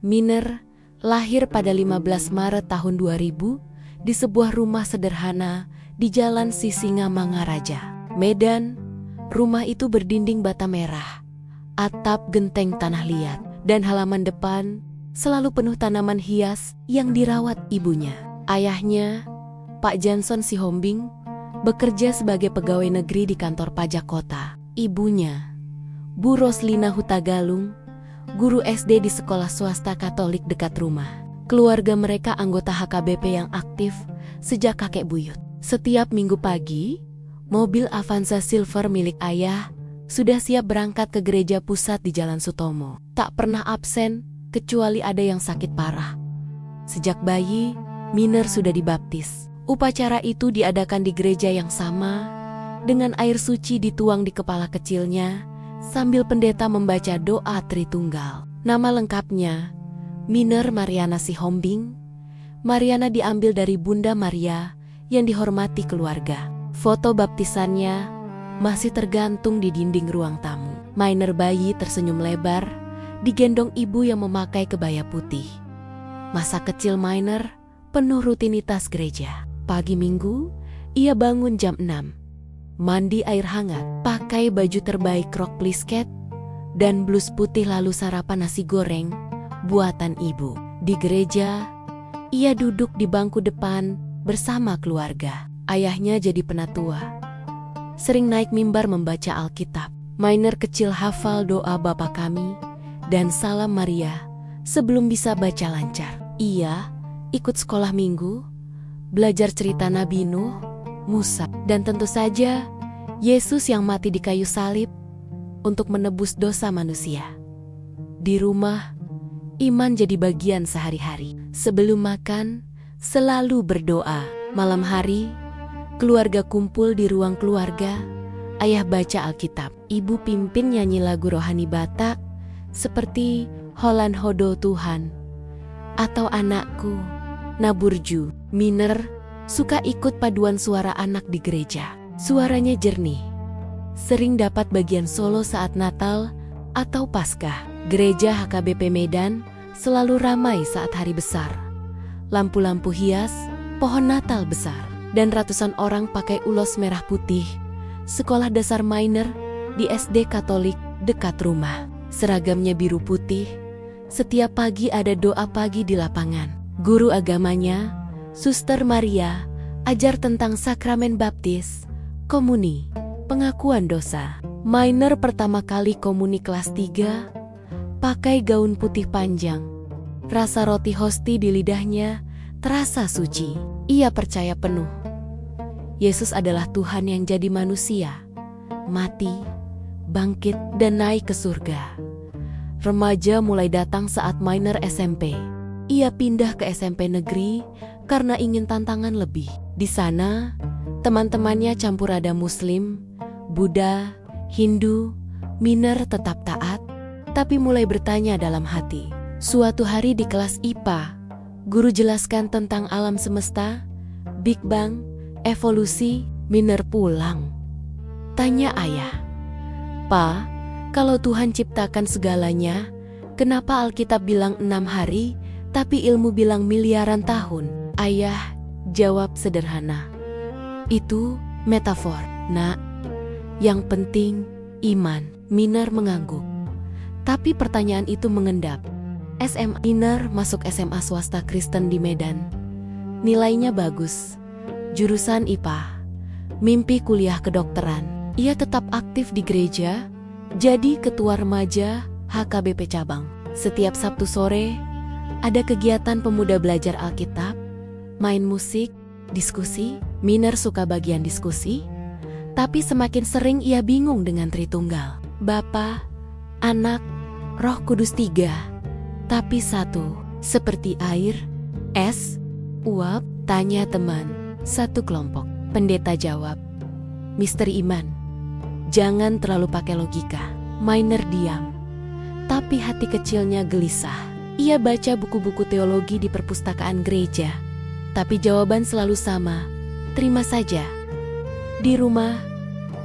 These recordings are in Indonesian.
Miner lahir pada 15 Maret tahun 2000 di sebuah rumah sederhana di Jalan Sisingamangaraja, Medan. Rumah itu berdinding bata merah, atap genteng tanah liat, dan halaman depan selalu penuh tanaman hias yang dirawat ibunya. Ayahnya, Pak Johnson Sihombing, bekerja sebagai pegawai negeri di kantor pajak kota. Ibunya, Bu Roslina Hutagalung, guru SD di sekolah swasta Katolik dekat rumah. Keluarga mereka anggota HKBP yang aktif sejak kakek buyut. Setiap minggu pagi, mobil Avanza Silver milik ayah sudah siap berangkat ke gereja pusat di Jalan Sutomo. Tak pernah absen kecuali ada yang sakit parah. Sejak bayi, Miner sudah dibaptis. Upacara itu diadakan di gereja yang sama, dengan air suci dituang di kepala kecilnya sambil pendeta membaca doa Tritunggal. Nama lengkapnya Miner Mariana Sihombing. Mariana diambil dari Bunda Maria yang dihormati keluarga. Foto baptisannya masih tergantung di dinding ruang tamu. Miner bayi tersenyum lebar, digendong ibu yang memakai kebaya putih. Masa kecil Miner penuh rutinitas gereja. Pagi Minggu, ia bangun jam 6. Mandi air hangat, pakai baju terbaik rok plisket, dan blus putih lalu sarapan nasi goreng buatan ibu. Di gereja, ia duduk di bangku depan bersama keluarga. Ayahnya jadi penatua, sering naik mimbar membaca Alkitab. Miner kecil hafal doa Bapa Kami dan Salam Maria sebelum bisa baca lancar. Ia ikut sekolah minggu, belajar cerita Nabi Nuh, Musa, dan tentu saja Yesus yang mati di kayu salib untuk menebus dosa manusia. Di rumah, iman jadi bagian sehari-hari. Sebelum makan, selalu berdoa. Malam hari, keluarga kumpul di ruang keluarga. Ayah baca Alkitab, ibu pimpin nyanyi lagu rohani Batak seperti Holan Hodo Tuhan atau Anakku, Naburju. Miner suka ikut paduan suara anak di gereja. Suaranya jernih, sering dapat bagian solo saat Natal atau Paskah. Gereja HKBP Medan selalu ramai saat hari besar. Lampu-lampu hias, pohon Natal besar, dan ratusan orang pakai ulos merah putih. Sekolah dasar Miner di SD Katolik dekat rumah. Seragamnya biru putih. Setiap pagi ada doa pagi di lapangan. Guru agamanya, Suster Maria, ajar tentang sakramen baptis, komuni, pengakuan dosa. Miner pertama kali komuni kelas 3, pakai gaun putih panjang. Rasa roti hosti di lidahnya terasa suci. Ia percaya penuh Yesus adalah Tuhan yang jadi manusia, mati, bangkit, dan naik ke surga. Remaja mulai datang saat Miner SMP. Ia pindah ke SMP negeri karena ingin tantangan lebih. Di sana, teman-temannya campur ada Muslim, Buddha, Hindu. Miner tetap taat, tapi mulai bertanya dalam hati. Suatu hari di kelas IPA, guru jelaskan tentang alam semesta, Big Bang, evolusi. Miner pulang. Tanya ayah, "Pa, kalau Tuhan ciptakan segalanya, kenapa Alkitab bilang 6 hari, tapi ilmu bilang miliaran tahun?" Ayah jawab sederhana, "Itu metafor, Nak. Yang penting iman." Miner mengangguk. Tapi pertanyaan itu mengendap. SMA. Miner masuk SMA swasta Kristen di Medan. Nilainya bagus. Jurusan IPA. Mimpi kuliah kedokteran. Ia tetap aktif di gereja, jadi ketua remaja HKBP cabang. Setiap Sabtu sore, ada kegiatan pemuda belajar Alkitab, main musik, diskusi. Miner suka bagian diskusi, tapi semakin sering ia bingung dengan Tritunggal. Bapa, Anak, Roh Kudus 3, tapi satu. Seperti air, es, uap. Tanya teman satu kelompok. Pendeta jawab, "Misteri iman. Jangan terlalu pakai logika." Miner diam, tapi hati kecilnya gelisah. Ia baca buku-buku teologi di perpustakaan gereja, tapi jawaban selalu sama, terima saja. Di rumah,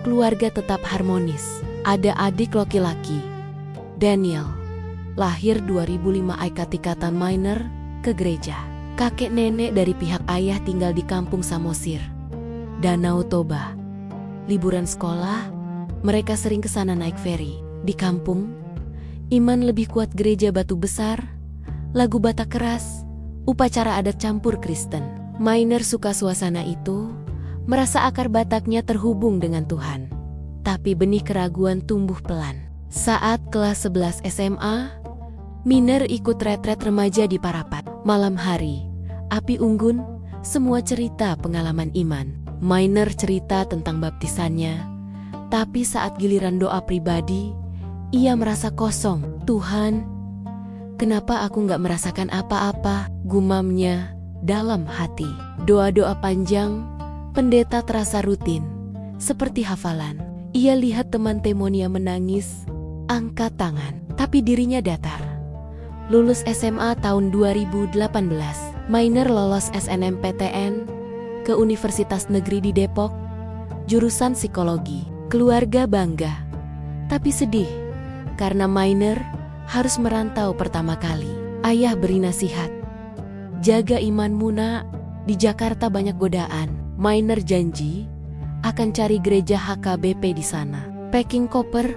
keluarga tetap harmonis. Ada adik laki-laki, Daniel, Lahir 2005 Ikatikatan Miner ke gereja. Kakek nenek dari pihak ayah tinggal di kampung Samosir, Danau Toba. Liburan sekolah, mereka sering ke sana naik feri. Di kampung, iman lebih kuat gereja batu besar, lagu Batak keras, upacara adat campur Kristen. Miner suka suasana itu, merasa akar Bataknya terhubung dengan Tuhan. Tapi benih keraguan tumbuh pelan. Saat kelas 11 SMA, Miner ikut retret remaja di Parapat. Malam hari, api unggun, semua cerita pengalaman iman. Miner cerita tentang baptisannya, tapi saat giliran doa pribadi, ia merasa kosong. Tuhan, kenapa aku gak merasakan apa-apa? Gumamnya dalam hati. Doa-doa panjang, pendeta terasa rutin, seperti hafalan. Ia lihat teman temonia menangis, angkat tangan, tapi dirinya datar. Lulus SMA tahun 2018, Miner lolos SNMPTN ke Universitas Negeri di Depok, jurusan psikologi. Keluarga bangga, tapi sedih karena Miner harus merantau pertama kali. Ayah beri nasihat, jaga imanmu nak, di Jakarta banyak godaan. Miner janji akan cari gereja HKBP di sana. Packing koper,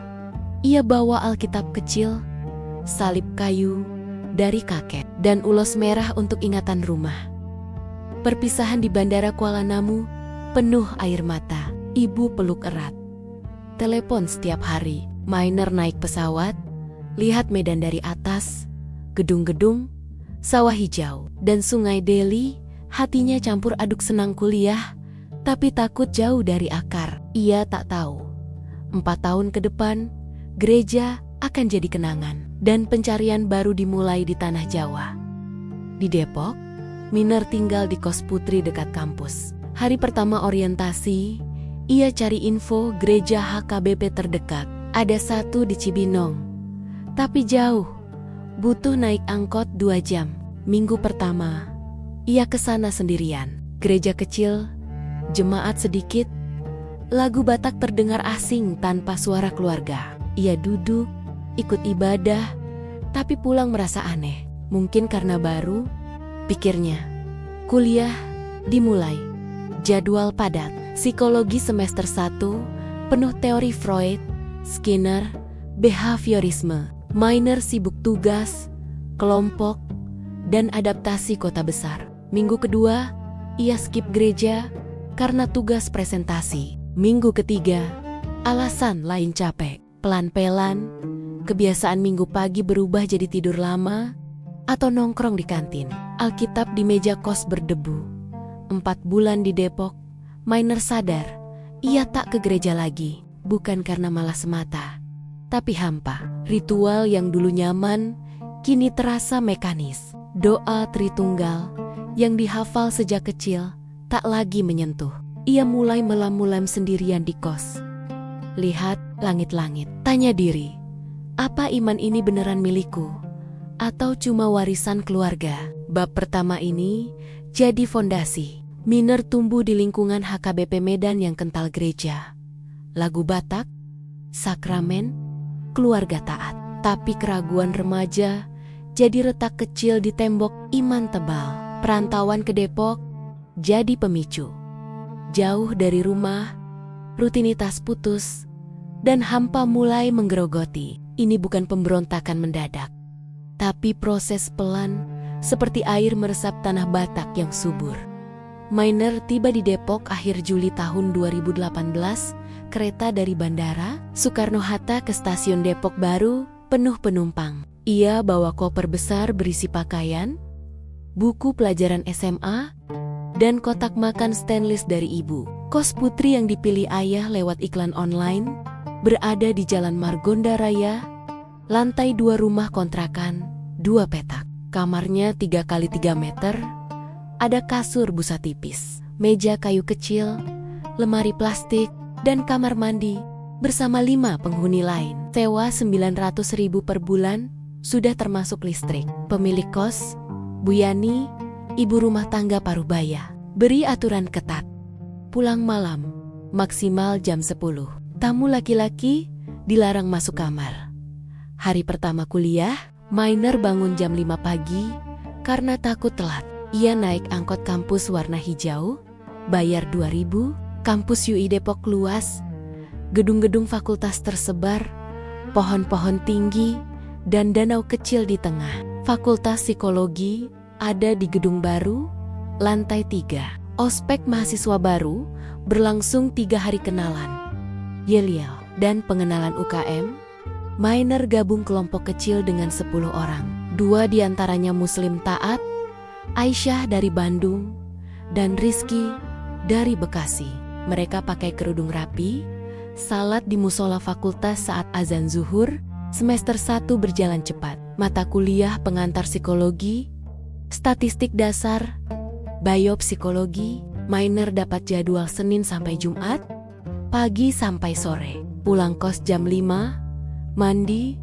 ia bawa Alkitab kecil, salib kayu dari kakek, dan ulos merah untuk ingatan rumah. Perpisahan di Bandara Kuala Namu penuh air mata. Ibu peluk erat. Telepon setiap hari. Miner naik pesawat, lihat Medan dari atas, gedung-gedung, sawah hijau, dan sungai Delhi. Hatinya campur aduk senang kuliah, tapi takut jauh dari akar. Ia tak tahu, 4 tahun ke depan, gereja akan jadi kenangan, dan pencarian baru dimulai di tanah Jawa. Di Depok, Miner tinggal di kos putri dekat kampus. Hari pertama orientasi, ia cari info gereja HKBP terdekat. Ada satu di Cibinong, tapi jauh, butuh naik angkot 2 jam. Minggu pertama, ia ke sana sendirian. Gereja kecil, jemaat sedikit, lagu Batak terdengar asing tanpa suara keluarga. Ia duduk, ikut ibadah, tapi pulang merasa aneh. Mungkin karena baru, pikirnya. Kuliah dimulai. Jadwal padat. Psikologi semester 1, penuh teori Freud, Skinner, behaviorisme. Miner sibuk tugas, kelompok, dan adaptasi kota besar. Minggu kedua, ia skip gereja karena tugas presentasi. Minggu ketiga, alasan lain capek. Pelan-pelan, kebiasaan minggu pagi berubah jadi tidur lama atau nongkrong di kantin. Alkitab di meja kos berdebu. 4 bulan di Depok, Miner sadar ia tak ke gereja lagi. Bukan karena malas semata, tapi hampa. Ritual yang dulu nyaman, kini terasa mekanis. Doa Tritunggal yang dihafal sejak kecil tak lagi menyentuh. Ia mulai melam-mulam sendirian di kos. Lihat langit-langit, tanya diri, apa iman ini beneran milikku? Atau cuma warisan keluarga? Bab pertama ini jadi fondasi. Miner tumbuh di lingkungan HKBP Medan yang kental gereja, lagu Batak, sakramen, keluarga taat. Tapi keraguan remaja jadi retak kecil di tembok iman tebal. Perantauan ke Depok jadi pemicu. Jauh dari rumah, rutinitas putus, dan hampa mulai menggerogoti. Ini bukan pemberontakan mendadak, tapi proses pelan seperti air meresap tanah Batak yang subur. Miner tiba di Depok akhir Juli tahun 2018, kereta dari Bandara Soekarno-Hatta ke stasiun Depok Baru penuh penumpang. Ia bawa koper besar berisi pakaian, buku pelajaran SMA, dan kotak makan stainless dari ibu. Kos putri yang dipilih ayah lewat iklan online berada di Jalan Margonda Raya, lantai 2 rumah kontrakan, 2 petak. Kamarnya 3x3 meter, ada kasur busa tipis, meja kayu kecil, lemari plastik, dan kamar mandi bersama 5 penghuni lain. Sewa 900.000 per bulan, sudah termasuk listrik. Pemilik kos, Bu Yani, ibu rumah tangga Parubaya, beri aturan ketat. Pulang malam, maksimal jam 10. Tamu laki-laki dilarang masuk kamar. Hari pertama kuliah, Miner bangun jam 5 pagi karena takut telat. Ia naik angkot kampus warna hijau, bayar 2.000, kampus UI Depok luas, gedung-gedung fakultas tersebar, pohon-pohon tinggi, dan danau kecil di tengah. Fakultas Psikologi ada di gedung baru, lantai 3. Ospek mahasiswa baru berlangsung 3 hari kenalan. Yelial dan pengenalan UKM. Miner gabung kelompok kecil dengan 10 orang. 2 diantaranya Muslim taat, Aisyah dari Bandung, dan Rizky dari Bekasi. Mereka pakai kerudung rapi, salat di musola fakultas saat azan zuhur. Semester 1 berjalan cepat. Mata kuliah pengantar psikologi, statistik dasar, biopsikologi. Miner dapat jadwal Senin sampai Jumat, pagi sampai sore. Pulang kos jam 5, mandi,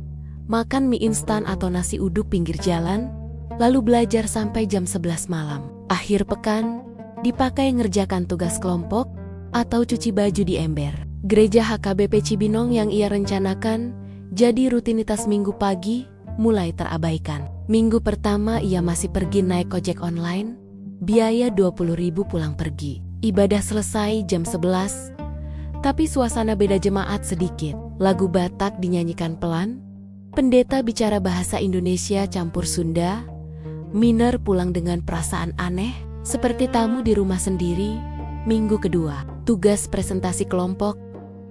makan mie instan atau nasi uduk pinggir jalan, lalu belajar sampai jam 11 malam. Akhir pekan dipakai ngerjakan tugas kelompok atau cuci baju di ember. Gereja HKBP Cibinong yang ia rencanakan jadi rutinitas minggu pagi mulai terabaikan. Minggu pertama ia masih pergi naik ojek online, biaya 20.000 pulang pergi. Ibadah selesai jam 11, tapi suasana beda jemaat sedikit. Lagu Batak dinyanyikan pelan, pendeta bicara bahasa Indonesia campur Sunda. Miner pulang dengan perasaan aneh, seperti tamu di rumah sendiri. Minggu kedua, tugas presentasi kelompok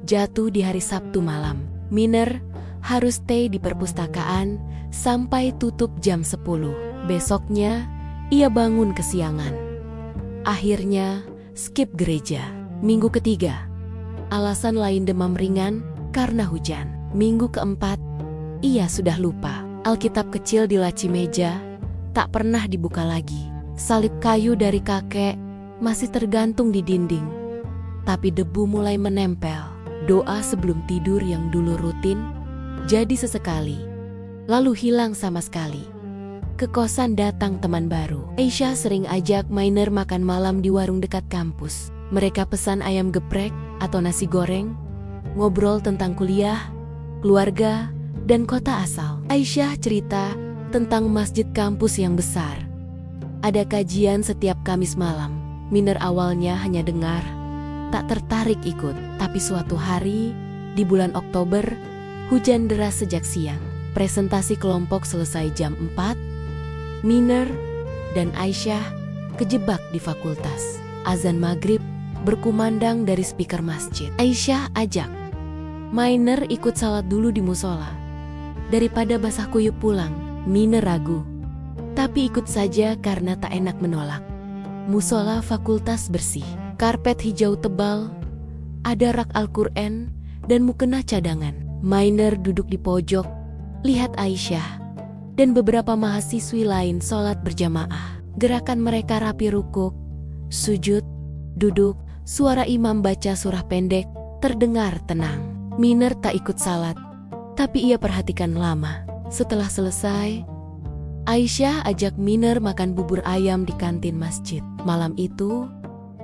jatuh di hari Sabtu malam. Miner harus stay di perpustakaan sampai tutup jam 10. Besoknya, ia bangun kesiangan. Akhirnya, skip gereja. Minggu ketiga, alasan lain demam ringan karena hujan. Minggu keempat, ia sudah lupa. Alkitab kecil di laci meja tak pernah dibuka lagi. Salib kayu dari kakek masih tergantung di dinding, tapi debu mulai menempel. Doa sebelum tidur yang dulu rutin jadi sesekali, lalu hilang sama sekali. Ke kosan datang teman baru. Aisyah sering ajak Miner makan malam di warung dekat kampus. Mereka pesan ayam geprek atau nasi goreng, ngobrol tentang kuliah, keluarga, dan kota asal. Aisyah cerita tentang masjid kampus yang besar. Ada kajian setiap Kamis malam. Miner awalnya hanya dengar, tak tertarik ikut. Tapi suatu hari, di bulan Oktober, hujan deras sejak siang. Presentasi kelompok selesai jam 4. Miner dan Aisyah kejebak di fakultas. Azan maghrib berkumandang dari speaker masjid. Aisyah ajak Miner ikut salat dulu di musola. Daripada basah kuyup pulang, Miner ragu. Tapi ikut saja karena tak enak menolak. Musola fakultas bersih, karpet hijau tebal, ada rak Al-Quran dan mukena cadangan. Miner duduk di pojok, lihat Aisyah dan beberapa mahasiswi lain sholat berjamaah. Gerakan mereka rapi rukuk, sujud, duduk, suara imam baca surah pendek terdengar tenang. Miner tak ikut salat, tapi ia perhatikan lama. Setelah selesai, Aisyah ajak Miner makan bubur ayam di kantin masjid. Malam itu,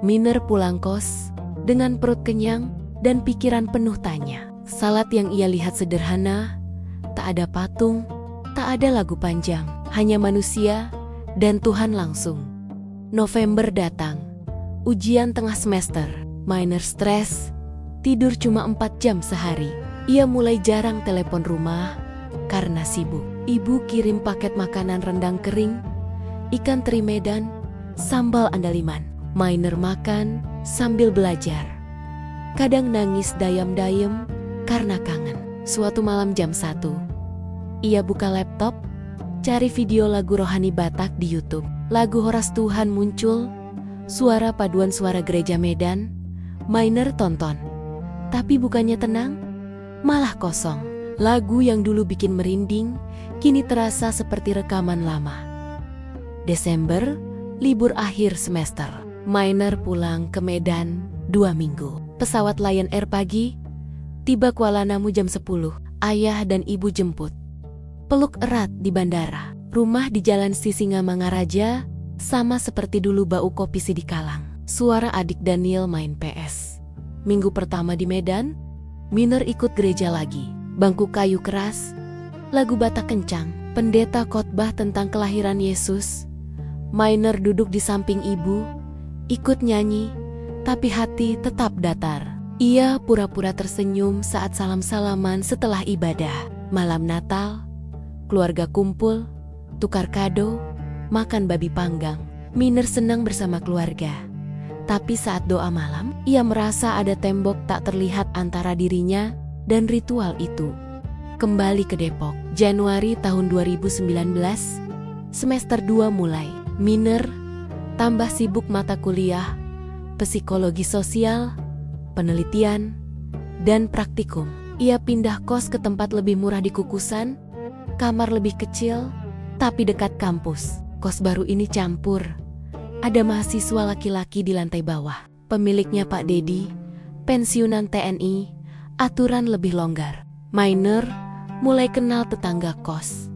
Miner pulang kos dengan perut kenyang dan pikiran penuh tanya. Salat yang ia lihat sederhana, tak ada patung, tak ada lagu panjang, hanya manusia dan Tuhan langsung. November datang, ujian tengah semester. Miner stres, tidur cuma 4 jam sehari. Ia mulai jarang telepon rumah karena sibuk. Ibu kirim paket makanan rendang kering, ikan teri Medan, sambal andaliman. Miner makan sambil belajar. Kadang nangis dayam-dayem karena kangen. Suatu malam jam 1, ia buka laptop, cari video lagu rohani Batak di YouTube. Lagu Horas Tuhan muncul, suara paduan suara gereja Medan. Miner tonton, tapi bukannya tenang, malah kosong. Lagu yang dulu bikin merinding, kini terasa seperti rekaman lama. Desember, libur akhir semester. Miner pulang ke Medan 2 minggu. Pesawat Lion Air pagi, tiba Kuala Namu jam 10. Ayah dan ibu jemput. Peluk erat di bandara. Rumah di Jalan Sisingamangaraja, sama seperti dulu bau kopi Sidikalang. Suara adik Daniel main PS. Minggu pertama di Medan, Miner ikut gereja lagi. Bangku kayu keras, lagu Batak kencang. Pendeta khotbah tentang kelahiran Yesus. Minor duduk di samping ibu, ikut nyanyi, tapi hati tetap datar. Ia pura-pura tersenyum saat salam-salaman setelah ibadah. Malam Natal, keluarga kumpul, tukar kado, makan babi panggang. Minor senang bersama keluarga. Tapi saat doa malam, ia merasa ada tembok tak terlihat antara dirinya dan ritual itu. Kembali ke Depok, Januari tahun 2019, semester 2 mulai. Minor tambah sibuk mata kuliah, psikologi sosial, penelitian, dan praktikum. Ia pindah kos ke tempat lebih murah di Kukusan, kamar lebih kecil, tapi dekat kampus. Kos baru ini campur. Ada mahasiswa laki-laki di lantai bawah. Pemiliknya Pak Dedi, pensiunan TNI, aturan lebih longgar. Minor mulai kenal tetangga kos.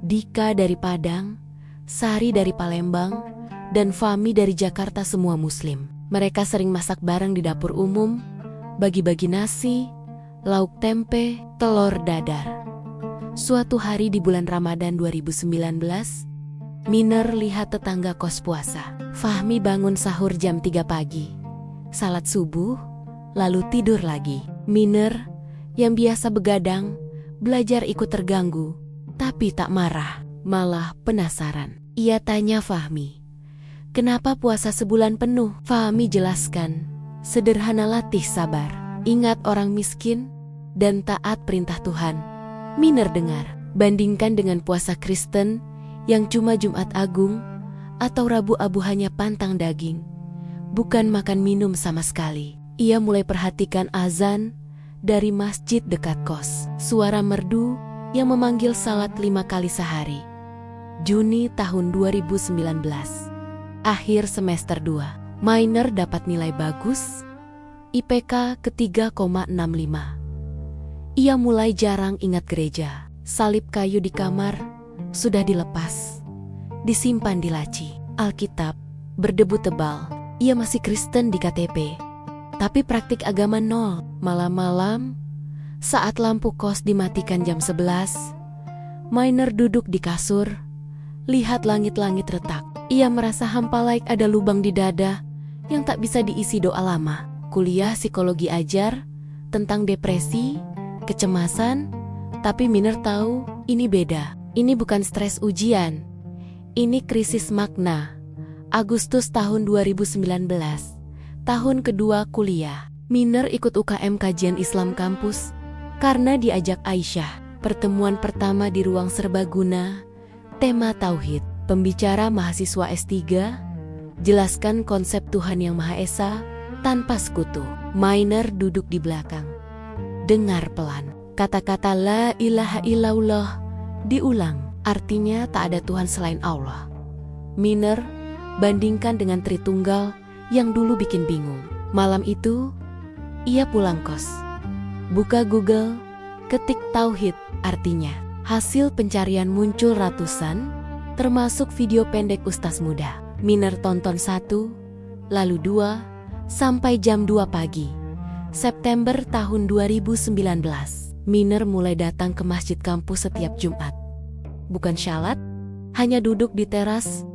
Dika dari Padang, Sari dari Palembang, dan Fami dari Jakarta, semua muslim. Mereka sering masak bareng di dapur umum, bagi-bagi nasi, lauk tempe, telur dadar. Suatu hari di bulan Ramadan 2019, Minor lihat tetangga kos puasa. Fahmi bangun sahur jam 3 pagi, salat subuh, lalu tidur lagi. Minor yang biasa begadang, belajar ikut terganggu, tapi tak marah, malah penasaran. Ia tanya Fahmi, "Kenapa puasa sebulan penuh?" Fahmi jelaskan, "Sederhana, latih sabar, ingat orang miskin, dan taat perintah Tuhan." Minor dengar, bandingkan dengan puasa Kristen yang cuma Jumat Agung atau Rabu Abu hanya pantang daging, bukan makan minum sama sekali. Ia mulai perhatikan azan dari masjid dekat kos, suara merdu yang memanggil salat 5 kali sehari. Juni tahun 2019, akhir semester 2. Minor dapat nilai bagus, IPK ke 3,65. Ia mulai jarang ingat gereja. Salib kayu di kamar sudah dilepas, disimpan di laci. Alkitab berdebu tebal. Ia masih Kristen di KTP, tapi praktik agama nol. Malam-malam, saat lampu kos dimatikan jam 11, Minor duduk di kasur, lihat langit-langit retak. Ia merasa hampa, like ada lubang di dada yang tak bisa diisi doa lama. Kuliah psikologi ajar tentang depresi, kecemasan, tapi Minor tahu ini beda. Ini bukan stres ujian, ini krisis makna. Agustus tahun 2019, tahun kedua kuliah. Minor ikut UKM kajian Islam kampus karena diajak Aisyah. Pertemuan pertama di ruang serbaguna, tema Tauhid. Pembicara mahasiswa S3, jelaskan konsep Tuhan yang Maha Esa tanpa sekutu. Minor duduk di belakang. Dengar pelan, kata-kata la ilaha illallah diulang, artinya tak ada Tuhan selain Allah. Minor bandingkan dengan Tritunggal yang dulu bikin bingung. Malam itu, ia pulang kos. Buka Google, ketik Tauhid, artinya. Hasil pencarian muncul ratusan, termasuk video pendek Ustaz muda. Minor tonton 1, lalu 2, sampai jam 2 pagi. September tahun 2019. Minor mulai datang ke masjid kampus setiap Jumat. Bukan syalat, hanya duduk di teras,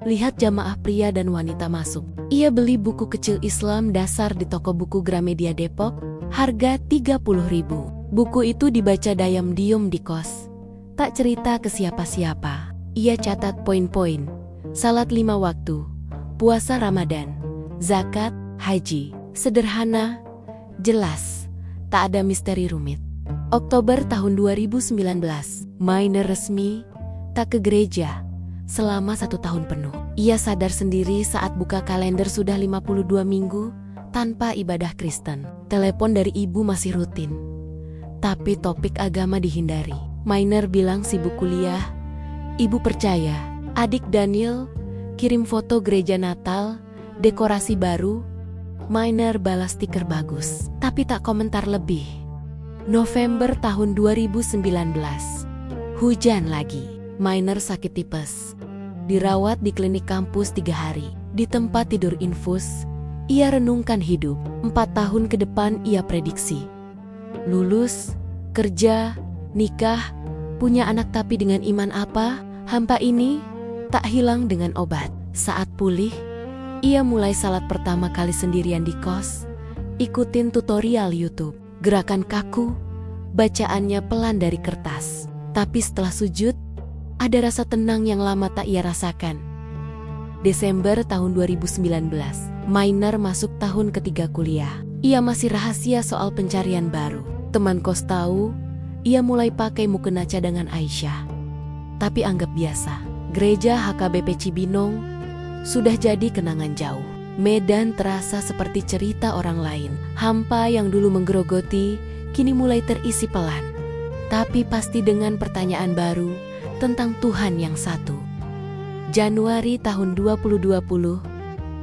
lihat jamaah pria dan wanita masuk. Ia beli buku kecil Islam dasar di toko buku Gramedia Depok, harga 30.000. Buku itu dibaca diam-diam di kos. Tak cerita ke siapa-siapa. Ia catat poin-poin, salat 5 waktu, puasa Ramadan, zakat, haji. Sederhana, jelas, tak ada misteri rumit. Oktober tahun 2019, Minor resmi tak ke gereja selama 1 tahun penuh. Ia sadar sendiri saat buka kalender sudah 52 minggu tanpa ibadah Kristen. Telepon dari ibu masih rutin, tapi topik agama dihindari. Minor bilang sibuk kuliah. Ibu percaya. Adik Daniel kirim foto gereja Natal, dekorasi baru. Minor balas stiker bagus, tapi tak komentar lebih. November tahun 2019. Hujan lagi. Minor sakit tipes. Dirawat di klinik kampus 3 hari. Di tempat tidur infus, ia renungkan hidup. 4 tahun ke depan ia prediksi. Lulus, kerja, nikah, Punya anak tapi dengan iman apa? Hampa ini tak hilang dengan obat. Saat pulih, ia mulai salat pertama kali sendirian di kos, ikutin tutorial YouTube. Gerakan kaku, bacaannya pelan dari kertas. Tapi setelah sujud, ada rasa tenang yang lama tak ia rasakan. Desember tahun 2019, Mainer masuk tahun ketiga kuliah. Ia masih rahasia soal pencarian baru. Teman kos tahu, ia mulai pakai mukena cadangan Aisyah. Tapi anggap biasa, gereja HKBP Cibinong sudah jadi kenangan jauh. Medan terasa seperti cerita orang lain. Hampa yang dulu menggerogoti, kini mulai terisi pelan. Tapi pasti dengan pertanyaan baru tentang Tuhan yang satu. Januari tahun 2020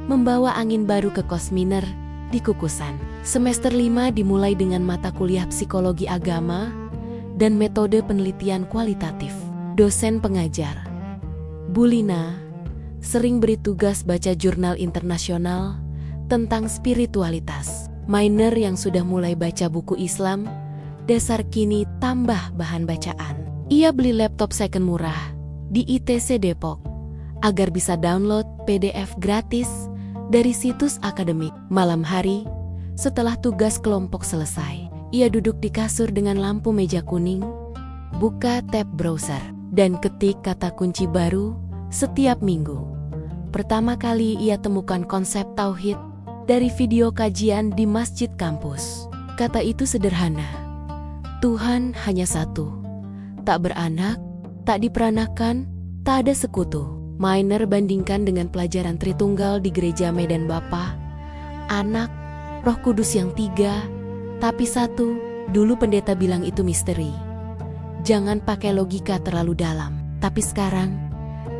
membawa angin baru ke kos Miner di Kukusan. Semester 5 dimulai dengan mata kuliah psikologi agama dan metode penelitian kualitatif. Dosen pengajar, Bulina, sering beri tugas baca jurnal internasional tentang spiritualitas. Mainer yang sudah mulai baca buku Islam dasar kini tambah bahan bacaan. Ia beli laptop second murah di ITC Depok agar bisa download PDF gratis dari situs akademik. Malam hari, setelah tugas kelompok selesai, ia duduk di kasur dengan lampu meja kuning, buka tab browser, dan ketik kata kunci baru setiap minggu. Pertama kali ia temukan konsep tauhid dari video kajian di masjid kampus. Kata itu sederhana, Tuhan hanya satu, tak beranak, tak diperanakan, tak ada sekutu. Mainer bandingkan dengan pelajaran Tritunggal di gereja Medan Bapa, Anak, Roh Kudus yang tiga, tapi satu. Dulu pendeta bilang itu misteri. Jangan pakai logika terlalu dalam. Tapi sekarang,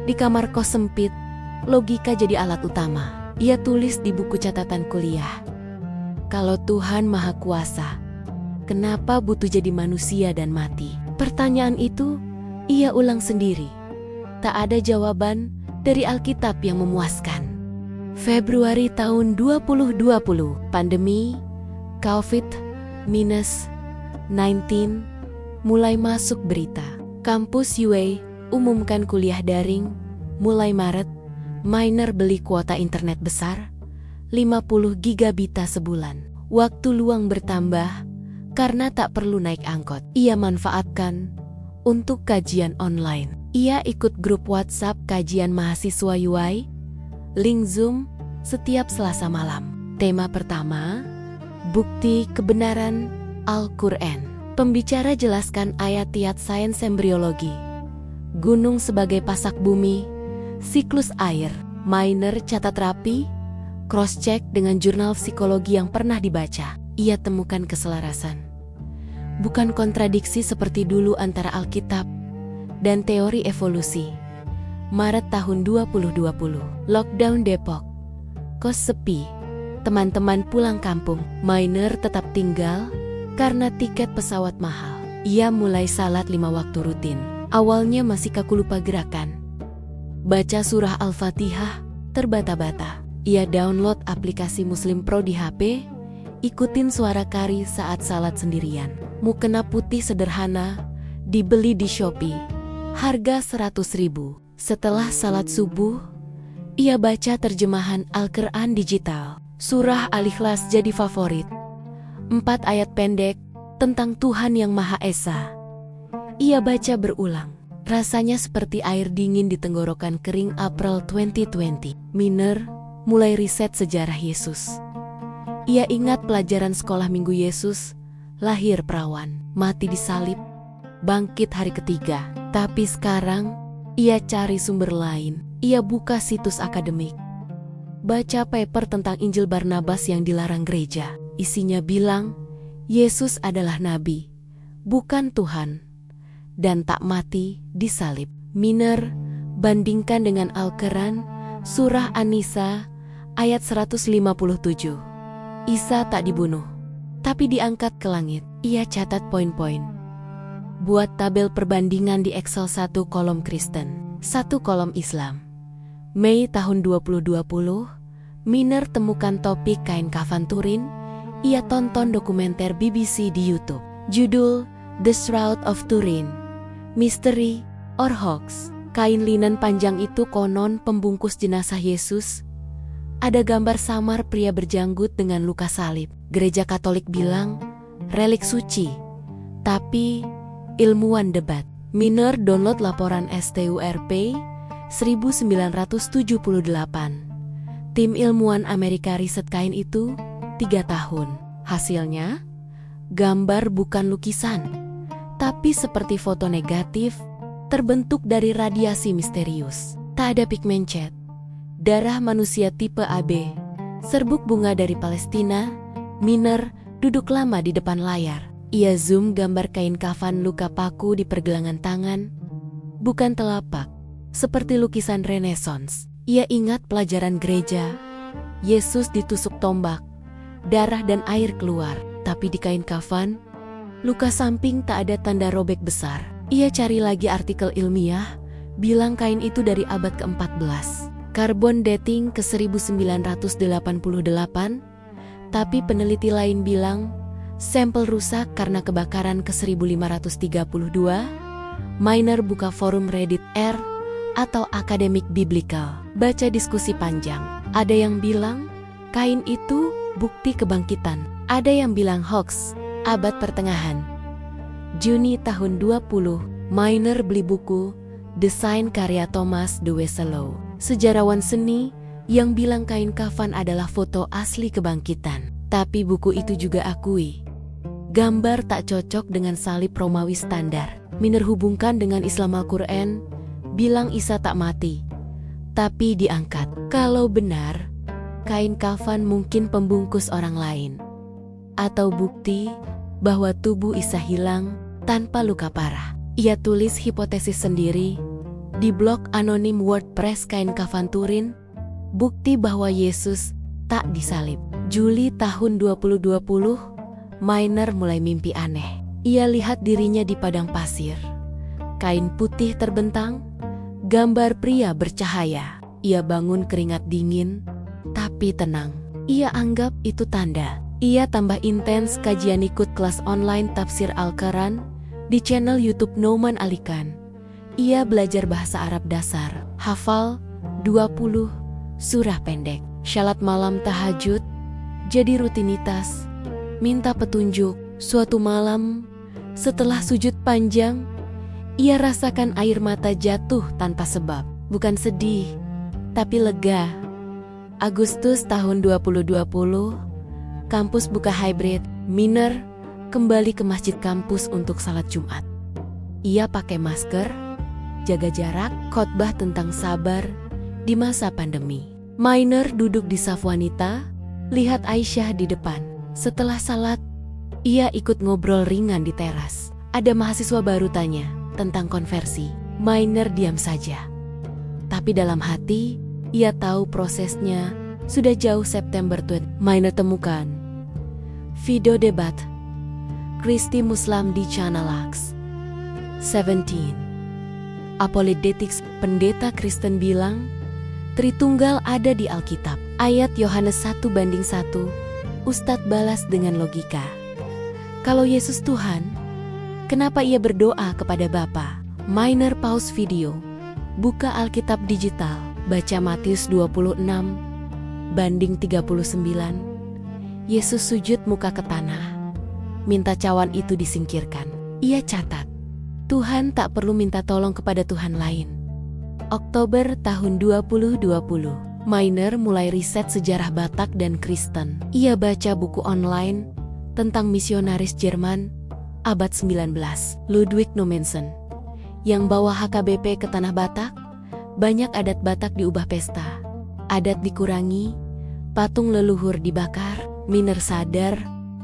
di kamar kos sempit, logika jadi alat utama. Ia tulis di buku catatan kuliah. Kalau Tuhan Maha Kuasa, kenapa butuh jadi manusia dan mati? Pertanyaan itu, ia ulang sendiri. Tak ada jawaban dari Alkitab yang memuaskan. Februari tahun 2020, pandemi COVID-19 mulai masuk berita. Kampus UA umumkan kuliah daring mulai Maret. Mainer beli kuota internet besar, 50 gigabita sebulan. Waktu luang bertambah karena tak perlu naik angkot. Ia manfaatkan untuk kajian online. Ia ikut grup WhatsApp kajian mahasiswa UI, link Zoom setiap Selasa malam. Tema pertama, bukti kebenaran Al-Quran. Pembicara jelaskan ayat-ayat sains embriologi, gunung sebagai pasak bumi, siklus air. Mainer catat rapi, cross-check dengan jurnal psikologi yang pernah dibaca. Ia temukan keselarasan, bukan kontradiksi seperti dulu antara Alkitab dan teori evolusi. Maret tahun 2020, lockdown Depok. Kos sepi, teman-teman pulang kampung. Mainer tetap tinggal karena tiket pesawat mahal. Ia mulai salat 5 waktu rutin. Awalnya masih kaku lupa gerakan. Baca surah Al-Fatihah terbata-bata. Ia download aplikasi Muslim Pro di HP, ikutin suara kari saat salat sendirian. Mukena putih sederhana, dibeli di Shopee. Harga 100.000. Setelah salat subuh, ia baca terjemahan Al-Quran digital. Surah Al-Ikhlas jadi favorit. 4 ayat pendek tentang Tuhan yang Maha Esa. Ia baca berulang. Rasanya seperti air dingin di tenggorokan kering. April 2020. Mainer mulai riset sejarah Yesus. Ia ingat pelajaran sekolah minggu Yesus, lahir perawan, mati disalib, bangkit hari ketiga. Tapi sekarang, ia cari sumber lain. Ia buka situs akademik. Baca paper tentang Injil Barnabas yang dilarang gereja. Isinya bilang, Yesus adalah nabi, bukan Tuhan, dan tak mati disalib. Mainer bandingkan dengan Al-Quran, surah An-Nisa, ayat 157. Isa tak dibunuh, tapi diangkat ke langit. Ia catat poin-poin. Buat tabel perbandingan di Excel, 1 kolom Kristen, 1 kolom Islam. Mei tahun 2020, Mainer temukan topik kain kafan Turin. Ia tonton dokumenter BBC di YouTube. Judul The Shroud of Turin, Misteri or hoax. Kain linen panjang itu konon pembungkus jenazah Yesus. Ada gambar samar pria berjanggut dengan luka salib. Gereja Katolik bilang relik suci, tapi ilmuwan debat. Miner download laporan STURP 1978. Tim ilmuwan Amerika riset kain itu 3 tahun. Hasilnya, gambar bukan lukisan, tapi seperti foto negatif terbentuk dari radiasi misterius. Tak ada pigmen cat, darah manusia tipe AB, serbuk bunga dari Palestina. Miner duduk lama di depan layar. Ia zoom gambar kain kafan luka paku di pergelangan tangan, bukan telapak, seperti lukisan Renaissance. Ia ingat pelajaran gereja. Yesus ditusuk tombak, darah dan air keluar, tapi di kain kafan, luka samping tak ada tanda robek besar. Ia cari lagi artikel ilmiah, bilang kain itu dari abad ke-14. Carbon dating ke 1988, tapi peneliti lain bilang sampel rusak karena kebakaran ke 1532. Miner buka forum Reddit R atau akademik biblical. Baca diskusi panjang. Ada yang bilang kain itu bukti kebangkitan. Ada yang bilang hoax, abad pertengahan. Juni tahun 20, Miner beli buku Desain karya Thomas de Wesselow, sejarawan seni yang bilang kain kafan adalah foto asli kebangkitan. Tapi buku itu juga akui gambar tak cocok dengan salib Romawi standar. Miner hubungkan dengan Islam Al-Quran, bilang Isa tak mati, tapi diangkat. Kalau benar, kain kafan mungkin pembungkus orang lain, atau bukti bahwa tubuh Isa hilang tanpa luka parah. Ia tulis hipotesis sendiri di blog anonim WordPress Kain Kafan Turin, bukti bahwa Yesus tak disalib. Juli tahun 2020, Miner mulai mimpi aneh. Ia lihat dirinya di padang pasir. Kain putih terbentang, gambar pria bercahaya. Ia bangun keringat dingin, tapi tenang. Ia anggap itu tanda. Ia tambah intens kajian, ikut kelas online tafsir Al-Quran di channel YouTube Nouman Alikan. Ia belajar bahasa Arab dasar, hafal 20 surah pendek. Salat malam tahajud jadi rutinitas, minta petunjuk. Suatu malam, setelah sujud panjang, ia rasakan air mata jatuh tanpa sebab. Bukan sedih, tapi lega. Agustus tahun 2020, kampus buka hybrid. Miner kembali ke masjid kampus untuk salat Jumat. Ia pakai masker, jaga jarak, khotbah tentang sabar di masa pandemi. Miner duduk di saf wanita, lihat Aisyah di depan. Setelah salat, ia ikut ngobrol ringan di teras. Ada mahasiswa baru tanya tentang konversi. Miner diam saja. Tapi dalam hati, ia tahu prosesnya sudah jauh. September 20, Miner temukan video debat Kristi Muslim di channel Aks 17. Apologetics. Pendeta Kristen bilang Tritunggal ada di Alkitab. Ayat Yohanes 1:1. Ustadz balas dengan logika. Kalau Yesus Tuhan, kenapa ia berdoa kepada Bapa? Miner pause video, buka Alkitab digital, baca Matius 26:39. Yesus sujud muka ke tanah, minta cawan itu disingkirkan. Ia catat, Tuhan tak perlu minta tolong kepada Tuhan lain. Oktober tahun 2020, Miner mulai riset sejarah Batak dan Kristen. Ia baca buku online tentang misionaris Jerman abad 19, Ludwig Nommensen, yang bawa HKBP ke tanah Batak. Banyak adat Batak diubah pesta, adat dikurangi, patung leluhur dibakar. Miner sadar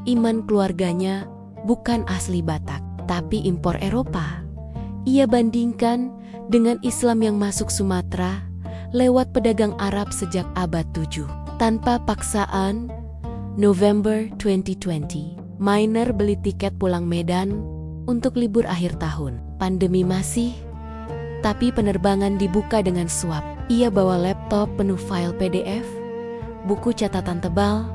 iman keluarganya bukan asli Batak, tapi impor Eropa. Ia bandingkan dengan Islam yang masuk Sumatera lewat pedagang Arab sejak abad 7. Tanpa paksaan, November 2020, Miner beli tiket pulang Medan untuk libur akhir tahun. Pandemi masih, tapi penerbangan dibuka dengan swab. Ia bawa laptop penuh file PDF, buku catatan tebal,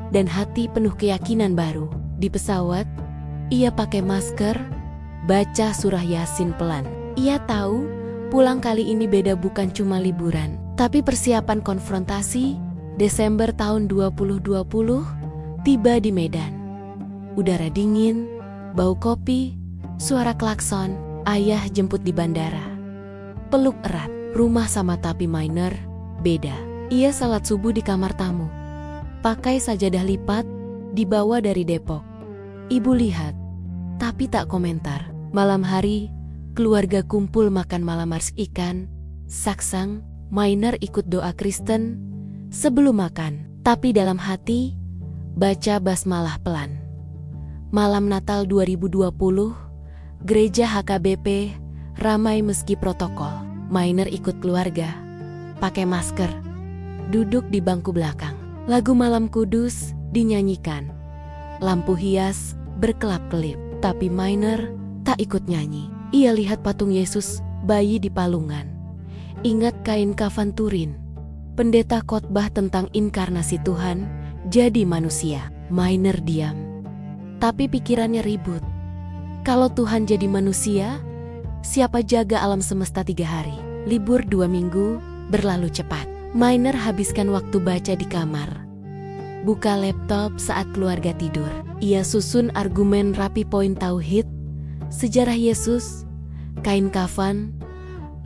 dan hati penuh keyakinan baru. Di pesawat, ia pakai masker, baca surah Yasin pelan. Ia tahu pulang kali ini beda, bukan cuma liburan, tapi persiapan konfrontasi. Desember tahun 2020 tiba di Medan. Udara dingin, bau kopi, suara klakson, ayah jemput di bandara. Peluk erat, rumah sama tapi Miner beda. Ia salat subuh di kamar tamu. Pakai sajadah lipat, dibawa dari Depok. Ibu lihat, tapi tak komentar. Malam hari, keluarga kumpul makan malam masak ikan, saksang. Miner ikut doa Kristen sebelum makan, tapi dalam hati baca basmalah pelan. Malam Natal 2020, gereja HKBP ramai meski protokol. Miner ikut keluarga, pakai masker, duduk di bangku belakang. Lagu Malam Kudus dinyanyikan. Lampu hias berkelap-kelip, tapi Miner tak ikut nyanyi. Ia lihat patung Yesus bayi di palungan. Ingat kain kafan Turin. Pendeta khotbah tentang inkarnasi Tuhan jadi manusia. Miner diam, tapi pikirannya ribut. Kalau Tuhan jadi manusia, siapa jaga alam semesta 3 hari? Libur 2 minggu berlalu cepat. Miner habiskan waktu baca di kamar. Buka laptop saat keluarga tidur. Ia susun argumen rapi, poin tauhid, sejarah Yesus, kain kafan,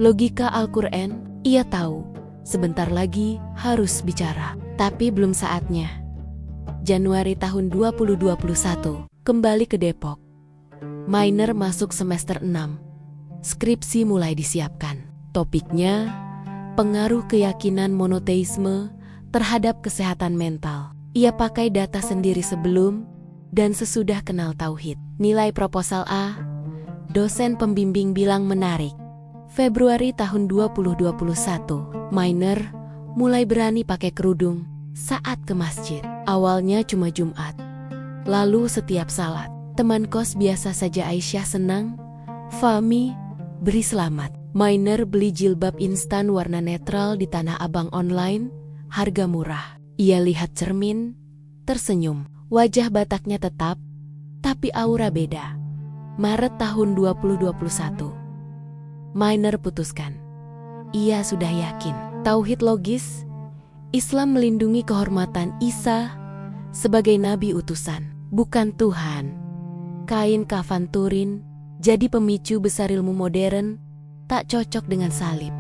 logika Al-Quran. Ia tahu sebentar lagi harus bicara, tapi belum saatnya. Januari tahun 2021, kembali ke Depok. Miner masuk semester 6. Skripsi mulai disiapkan. Topiknya, pengaruh keyakinan monoteisme terhadap kesehatan mental. Ia pakai data sendiri sebelum dan sesudah kenal tauhid. Nilai proposal A, dosen pembimbing bilang menarik. Februari tahun 2021, Miner mulai berani pakai kerudung saat ke masjid. Awalnya cuma Jumat, lalu setiap salat. Teman kos biasa saja Aisyah senang, Fahmi beri selamat. Miner beli jilbab instan warna netral di Tanah Abang online, harga murah. Ia lihat cermin, tersenyum. Wajah Bataknya tetap, tapi aura beda. Maret tahun 2021. Miner putuskan. Ia sudah yakin. Tauhid logis, Islam melindungi kehormatan Isa sebagai nabi utusan, bukan Tuhan. Kain kafan Turin jadi pemicu besar ilmu modern, tak cocok dengan salib,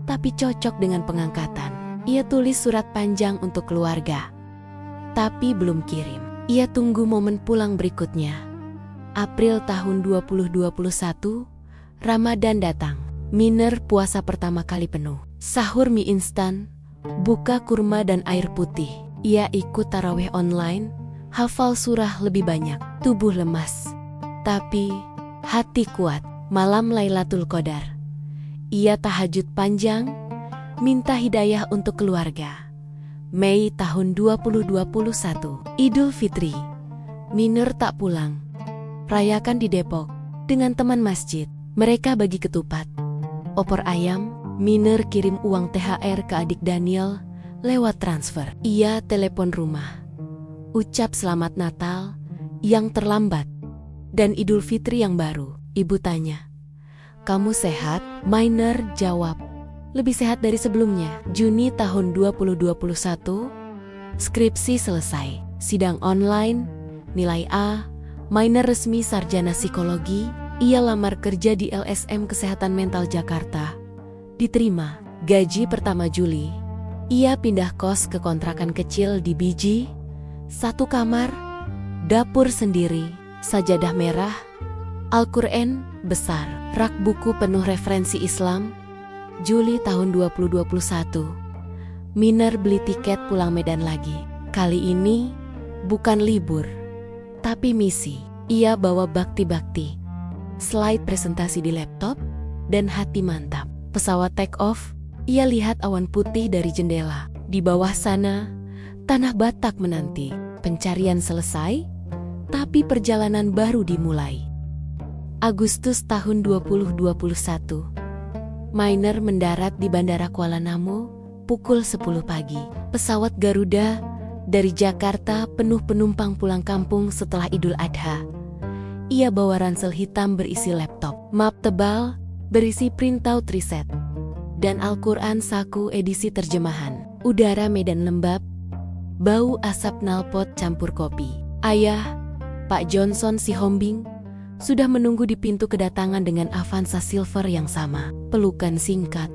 tapi cocok dengan pengangkatan. Ia tulis surat panjang untuk keluarga, tapi belum kirim. Ia tunggu momen pulang berikutnya. April tahun 2021, Ramadan datang. Miner puasa pertama kali penuh. Sahur mie instan, buka kurma dan air putih. Ia ikut tarawih online, hafal surah lebih banyak. Tubuh lemas, tapi hati kuat. Malam Lailatul Qadar, ia tahajud panjang, minta hidayah untuk keluarga. Mei tahun 2021, Idul Fitri. Miner tak pulang. Rayakan di Depok dengan teman masjid. Mereka bagi ketupat, opor ayam. Miner kirim uang THR ke adik Daniel lewat transfer. Ia telepon rumah, ucap selamat Natal yang terlambat dan Idul Fitri yang baru. Ibu tanya, "Kamu sehat?" Miner jawab, "Lebih sehat dari sebelumnya." Juni tahun 2021, skripsi selesai. Sidang online, nilai A. Miner resmi sarjana psikologi. Ia lamar kerja di LSM Kesehatan Mental Jakarta. Diterima. Gaji pertama Juli. Ia pindah kos ke kontrakan kecil di Biji. 1 kamar, dapur sendiri, sajadah merah, Al-Quran besar, rak buku penuh referensi Islam. Juli tahun 2021, Miner beli tiket pulang Medan lagi. Kali ini bukan libur, tapi misi. Ia bawa bakti-bakti, slide presentasi di laptop, dan hati mantap. Pesawat take off, ia lihat awan putih dari jendela. Di bawah sana, tanah Batak menanti. Pencarian selesai, tapi perjalanan baru dimulai. Agustus tahun 2021, Miner mendarat di Bandara Kuala Namu pukul 10 pagi. Pesawat Garuda dari Jakarta penuh penumpang pulang kampung setelah Idul Adha. Ia bawa ransel hitam berisi laptop, map tebal berisi printout riset, dan Al-Quran saku edisi terjemahan. Udara Medan lembab, bau asap knalpot campur kopi. Ayah, Pak Johnson Sihombing, sudah menunggu di pintu kedatangan dengan Avanza Silver yang sama. Pelukan singkat,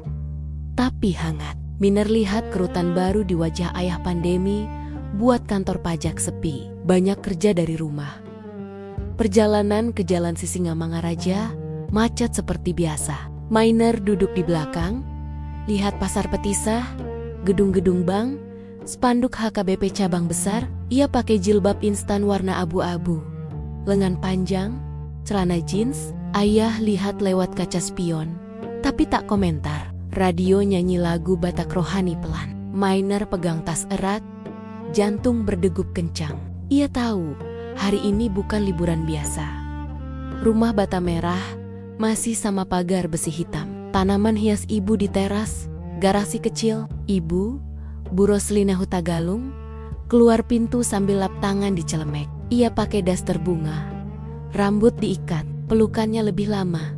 tapi hangat. Miner lihat kerutan baru di wajah ayah. Pandemi buat kantor pajak sepi, banyak kerja dari rumah. Perjalanan ke Jalan Sisingamangaraja macet seperti biasa. Miner duduk di belakang, lihat pasar petisah, gedung-gedung bank, spanduk HKBP cabang besar. Ia pakai jilbab instan warna abu-abu, lengan panjang, celana jeans. Ayah lihat lewat kaca spion, tapi tak komentar. Radio nyanyi lagu Batak rohani pelan. Miner pegang tas erat, jantung berdegup kencang. Ia tahu hari ini bukan liburan biasa. Rumah bata merah masih sama pagar besi hitam. Tanaman hias ibu di teras, garasi kecil. Ibu, Bu Roslina Hutagalung, keluar pintu sambil lap tangan di celemek. Ia pakai daster bunga, rambut diikat, pelukannya lebih lama.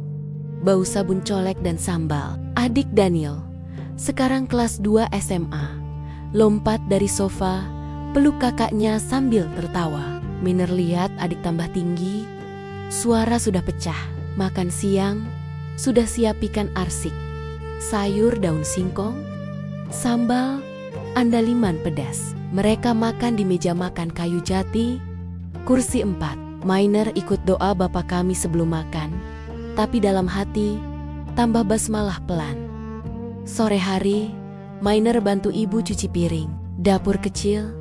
Bau sabun colek dan sambal. Adik Daniel, sekarang kelas 2 SMA, lompat dari sofa, peluk kakaknya sambil tertawa. Miner lihat adik tambah tinggi, suara sudah pecah. Makan siang, sudah siap ikan arsik, sayur daun singkong, sambal, andaliman pedas. Mereka makan di meja makan kayu jati, kursi 4. Miner ikut doa Bapa Kami sebelum makan, tapi dalam hati tambah basmalah pelan. Sore hari, Miner bantu ibu cuci piring. Dapur kecil,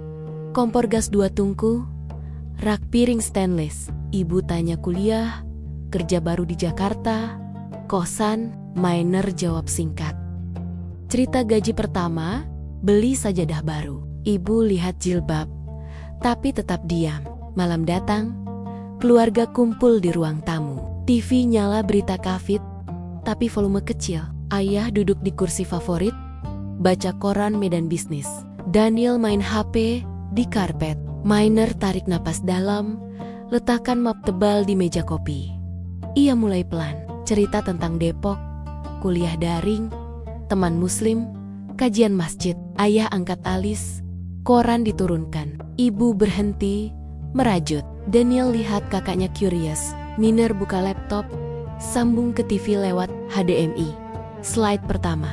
kompor gas 2 tungku, rak piring stainless. Ibu tanya kuliah, kerja baru di Jakarta, kosan. Miner jawab singkat. Cerita gaji pertama, beli sajadah baru. Ibu lihat jilbab, tapi tetap diam. Malam datang, keluarga kumpul di ruang tamu. TV nyala berita Covid, tapi volume kecil. Ayah duduk di kursi favorit, baca koran Medan Bisnis. Daniel main HP di karpet. Miner tarik napas dalam, letakkan map tebal di meja kopi. Ia mulai pelan, cerita tentang Depok, kuliah daring, teman muslim, kajian masjid. Ayah angkat alis, koran diturunkan. Ibu berhenti, merajut. Daniel lihat kakaknya curious. Miner buka laptop, sambung ke TV lewat HDMI. Slide pertama,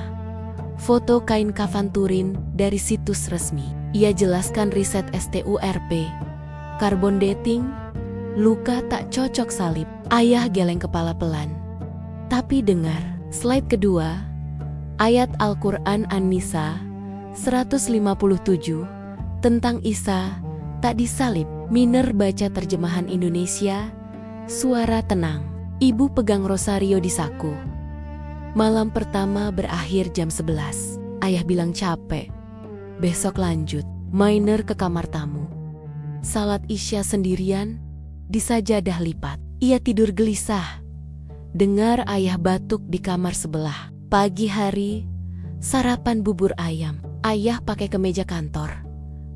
foto kain kafan Turin dari situs resmi. Ia jelaskan riset STURP, carbon dating, luka tak cocok salib. Ayah geleng kepala pelan, tapi dengar. Slide kedua, ayat Al-Quran An-Nisa 157 tentang Isa tak disalib. Miner baca terjemahan Indonesia, suara tenang. Ibu pegang rosario di saku. Malam pertama berakhir jam 11. Ayah bilang capek. Besok lanjut. Miner ke kamar tamu. Salat Isya sendirian, di sajadah lipat. Ia tidur gelisah. Dengar ayah batuk di kamar sebelah. Pagi hari, sarapan bubur ayam. Ayah pakai kemeja kantor.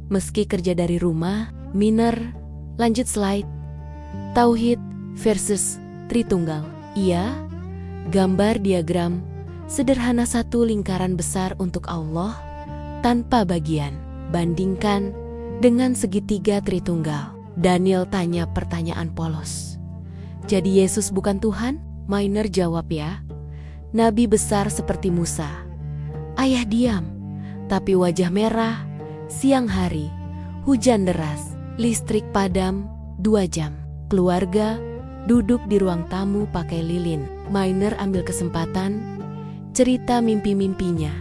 Meski kerja dari rumah, Miner lanjut slide. Tauhid versus Tritunggal. Ia gambar diagram sederhana satu lingkaran besar untuk Allah tanpa bagian. Bandingkan dengan segitiga Tritunggal. Daniel tanya pertanyaan polos. Jadi Yesus bukan Tuhan? Miner jawab ya. Nabi besar seperti Musa. Ayah diam, tapi wajah merah. Siang hari, hujan deras, listrik padam 2 jam. Keluarga duduk di ruang tamu pakai lilin. Miner ambil kesempatan, cerita mimpi-mimpinya.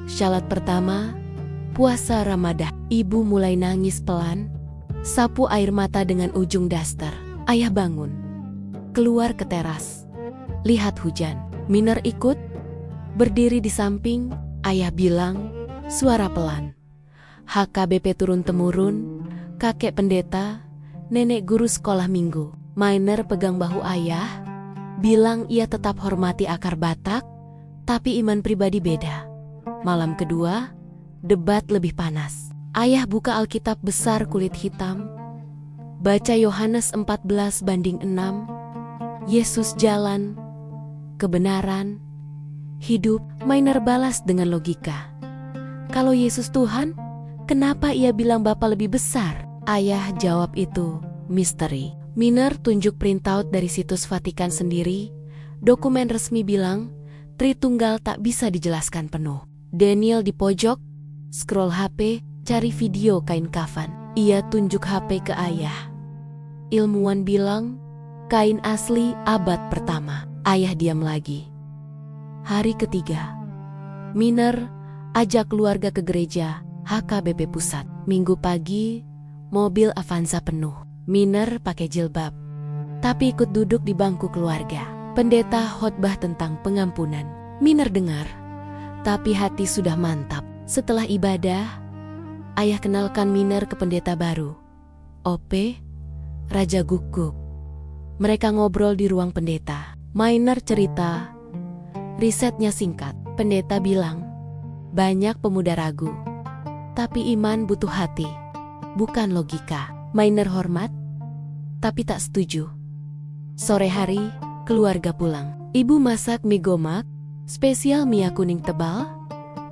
Syalat pertama, puasa Ramadan. Ibu mulai nangis pelan, sapu air mata dengan ujung daster. Ayah bangun, keluar ke teras, lihat hujan. Miner ikut, berdiri di samping. Ayah bilang, suara pelan. HKBP turun-temurun, kakek pendeta, nenek guru sekolah minggu. Miner pegang bahu ayah, bilang ia tetap hormati akar Batak, tapi iman pribadi beda. Malam kedua, debat lebih panas. Ayah buka Alkitab besar kulit hitam, Baca Yohanes 14:6. Yesus jalan, kebenaran, hidup. Miner balas dengan logika. Kalau Yesus Tuhan, kenapa ia bilang Bapa lebih besar? Ayah jawab itu misteri. Miner tunjuk printout dari situs Vatikan sendiri. Dokumen resmi bilang Tritunggal tak bisa dijelaskan penuh. Daniel di pojok, scroll HP, cari video kain kafan. Ia tunjuk HP ke ayah. Ilmuwan bilang, kain asli abad pertama. Ayah diam lagi. Hari ketiga, Miner ajak keluarga ke gereja HKBP Pusat. Minggu pagi, mobil Avanza penuh. Miner pakai jilbab, tapi ikut duduk di bangku keluarga. Pendeta khotbah tentang pengampunan. Miner dengar, tapi hati sudah mantap. Setelah ibadah, ayah kenalkan Miner ke pendeta baru, OP Raja Guguk. Mereka ngobrol di ruang pendeta. Miner cerita, risetnya singkat. Pendeta bilang, banyak pemuda ragu, tapi iman butuh hati, bukan logika. Miner hormat, tapi tak setuju. Sore hari, keluarga pulang. Ibu masak mie gomak, spesial mie kuning tebal,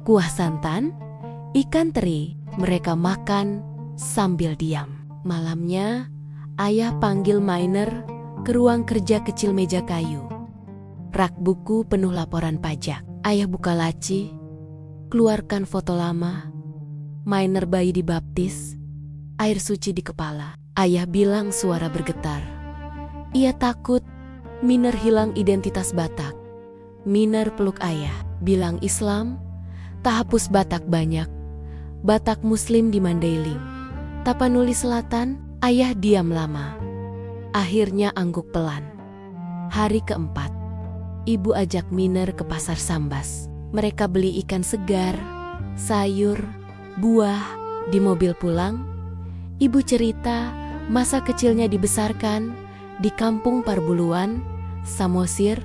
kuah santan, ikan teri. Mereka makan sambil diam. Malamnya, ayah panggil Miner ke ruang kerja kecil meja kayu. Rak buku penuh laporan pajak. Ayah buka laci, keluarkan foto lama. Miner bayi dibaptis, air suci di kepala. Ayah bilang suara bergetar. Ia takut Miner hilang identitas Batak. Miner peluk ayah, bilang Islam tak hapus Batak banyak. Batak Muslim di Mandailing, Tapanuli Selatan. Ayah diam lama. Akhirnya angguk pelan. Hari keempat, ibu ajak Miner ke pasar Sambas. Mereka beli ikan segar, sayur, buah. Di mobil pulang, ibu cerita masa kecilnya dibesarkan di kampung Parbuluan, Samosir,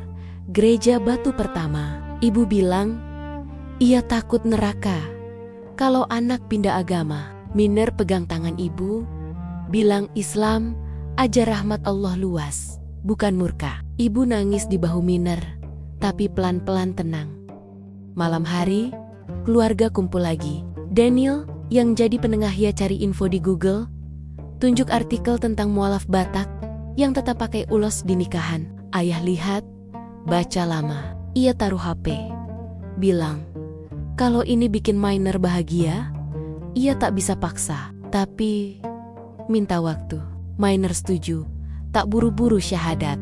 gereja batu pertama. Ibu bilang, ia takut neraka kalau anak pindah agama. Miner pegang tangan ibu, bilang Islam ajar rahmat Allah luas, bukan murka. Ibu nangis di bahu Miner, tapi pelan-pelan tenang. Malam hari, keluarga kumpul lagi. Daniel, yang jadi penengah cari info di Google, tunjuk artikel tentang mualaf Batak yang tetap pakai ulos di nikahan. Ayah lihat, baca lama. Ia taruh HP, bilang, kalau ini bikin Miner bahagia, ia tak bisa paksa, tapi minta waktu. Miner setuju, tak buru-buru syahadat.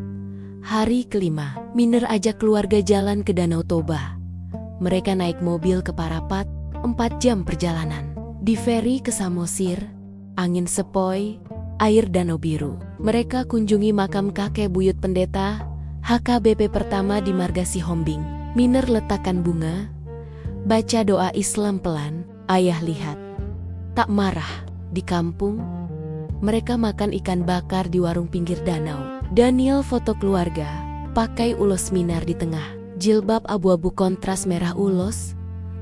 Hari kelima, Miner ajak keluarga jalan ke Danau Toba. Mereka naik mobil ke Parapat, 4 jam perjalanan. Di feri ke Samosir, angin sepoi, air danau biru. Mereka kunjungi makam kakek buyut pendeta HKBP pertama di Marga Sihombing. Miner letakkan bunga, baca doa Islam pelan. Ayah lihat, tak marah. Di kampung, mereka makan ikan bakar di warung pinggir danau. Daniel foto keluarga, pakai ulos Miner di tengah. Jilbab abu-abu kontras merah ulos.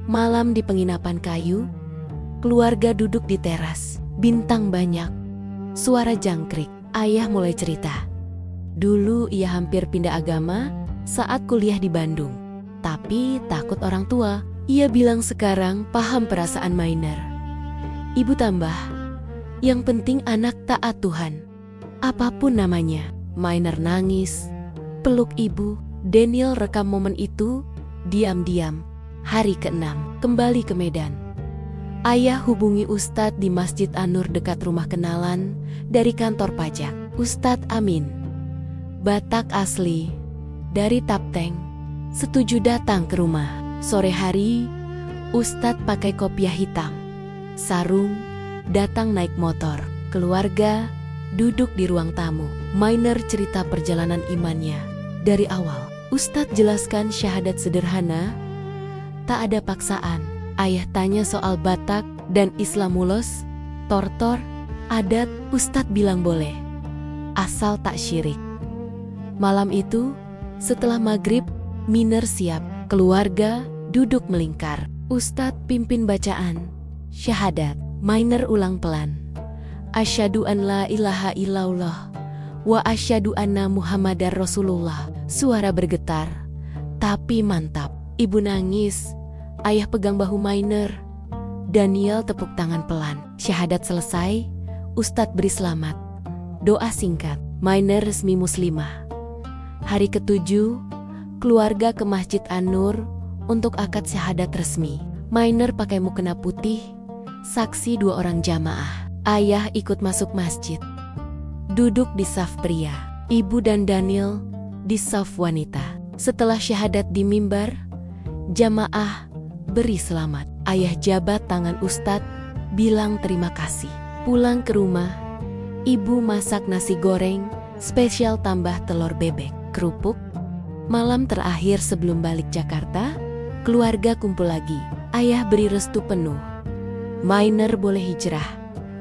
Malam di penginapan kayu, keluarga duduk di teras. Bintang banyak, suara jangkrik. Ayah mulai cerita. Dulu ia hampir pindah agama saat kuliah di Bandung. Tapi takut orang tua. Ia bilang sekarang paham perasaan Miner. Ibu tambah, yang penting anak taat Tuhan, apapun namanya. Miner nangis, peluk ibu. Daniel rekam momen itu, diam-diam. Hari ke-6, kembali ke Medan. Ayah hubungi Ustadz di Masjid An-Nur dekat rumah kenalan dari kantor pajak. Ustadz Amin, Batak asli, dari Tapteng, setuju datang ke rumah. Sore hari, Ustadz pakai kopiah hitam, sarung, datang naik motor. Keluarga duduk di ruang tamu. Miner cerita perjalanan imannya dari awal. Ustadz jelaskan syahadat sederhana, tak ada paksaan. Ayah tanya soal Batak dan Islam ulos, tortor, adat. Ustadz bilang boleh, asal tak syirik. Malam itu, setelah maghrib, Miner siap. Keluarga duduk melingkar. Ustadz pimpin bacaan syahadat. Miner ulang pelan. Asyhadu an la ilaha illallah wa asyhadu anna Muhammadar Rasulullah. Suara bergetar, tapi mantap. Ibu nangis, ayah pegang bahu Mainer. Daniel tepuk tangan pelan. Syahadat selesai, Ustadz beri selamat. Doa singkat, Mainer resmi muslimah. Hari ke-7, keluarga ke Masjid An-Nur untuk akad syahadat resmi. Mainer pakai mukena putih, saksi 2 orang jamaah. Ayah ikut masuk masjid. Duduk di saf pria, ibu dan Daniel di saf wanita. Setelah syahadat di mimbar, jamaah beri selamat. Ayah jabat tangan Ustadz, bilang terima kasih. Pulang ke rumah, ibu masak nasi goreng, spesial tambah telur bebek, kerupuk. Malam terakhir sebelum balik Jakarta, keluarga kumpul lagi. Ayah beri restu penuh. Mainer boleh hijrah,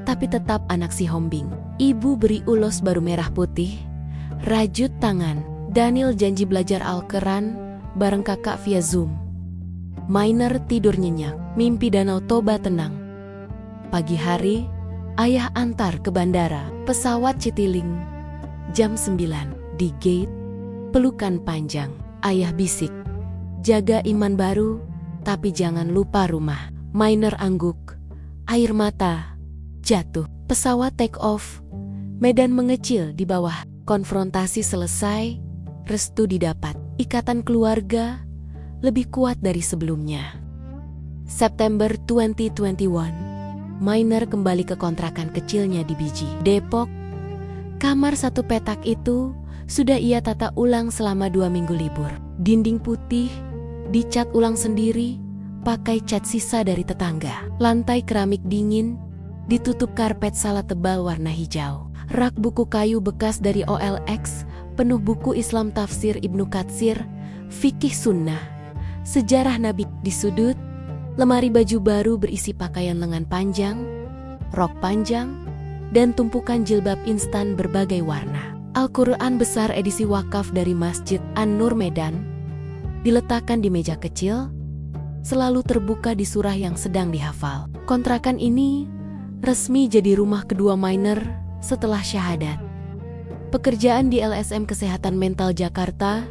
tapi tetap anak si Hombing. Ibu beri ulos baru merah putih, rajut tangan. Daniel janji belajar Al-Quran bareng kakak via Zoom. Mainer tidur nyenyak, mimpi Danau Toba tenang. Pagi hari, ayah antar ke bandara, pesawat Citylink. Jam 9, di gate, pelukan panjang. Ayah bisik, jaga iman baru, tapi jangan lupa rumah. Mainer angguk, air mata jatuh. Pesawat take off, medan mengecil di bawah. Konfrontasi selesai, restu didapat. Ikatan keluarga lebih kuat dari sebelumnya. September 2021, Mainer kembali ke kontrakan kecilnya di Biji, Depok. Kamar 1 petak itu sudah ia tata ulang selama 2 minggu libur. Dinding putih, dicat ulang sendiri, pakai cat sisa dari tetangga. Lantai keramik dingin, ditutup karpet salah tebal warna hijau. Rak buku kayu bekas dari OLX, penuh buku Islam tafsir Ibnu Katsir, fikih sunnah, sejarah Nabi. Di sudut, lemari baju baru berisi pakaian lengan panjang, rok panjang, dan tumpukan jilbab instan berbagai warna. Al-Quran besar edisi wakaf dari Masjid An-Nur Medan diletakkan di meja kecil, selalu terbuka di surah yang sedang dihafal. Kontrakan ini resmi jadi rumah kedua Mainer setelah syahadat. Pekerjaan di LSM Kesehatan Mental Jakarta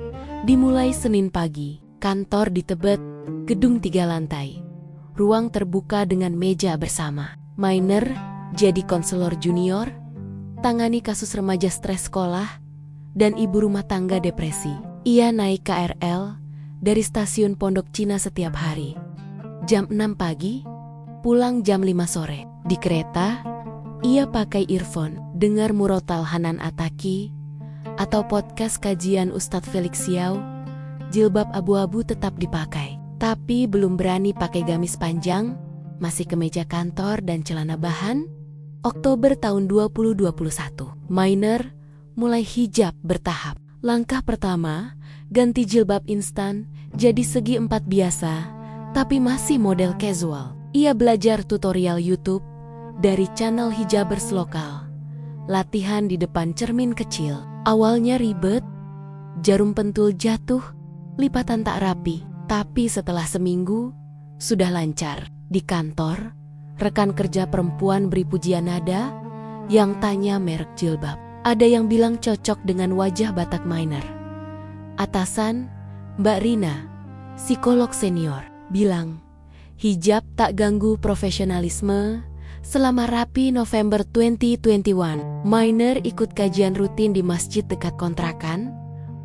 dimulai Senin pagi. Kantor di Tebet, gedung 3 lantai. Ruang terbuka dengan meja bersama. Mainer jadi konselor junior, tangani kasus remaja stres sekolah, dan ibu rumah tangga depresi. Ia naik KRL dari stasiun Pondok Cina setiap hari. Jam 6 pagi, pulang jam 5 sore. Di kereta, ia pakai earphone, dengar murotal Hanan Ataki, atau podcast kajian Ustadz Felix Xiao. Jilbab abu-abu tetap dipakai, tapi belum berani pakai gamis panjang, masih kemeja kantor dan celana bahan. Oktober tahun 2021, Mainer mulai hijab bertahap. Langkah pertama, ganti jilbab instan jadi segi 4 biasa, tapi masih model casual. Ia belajar tutorial YouTube dari channel hijabers lokal. Latihan di depan cermin kecil. Awalnya ribet, jarum pentul jatuh, lipatan tak rapi. Tapi setelah seminggu, sudah lancar. Di kantor, rekan kerja perempuan beri pujian nada, yang tanya merek jilbab. Ada yang bilang cocok dengan wajah Batak Mainer. Atasan, Mbak Rina, psikolog senior, bilang, hijab tak ganggu profesionalisme. Selama rapi November 2021, Mainer ikut kajian rutin di masjid dekat kontrakan,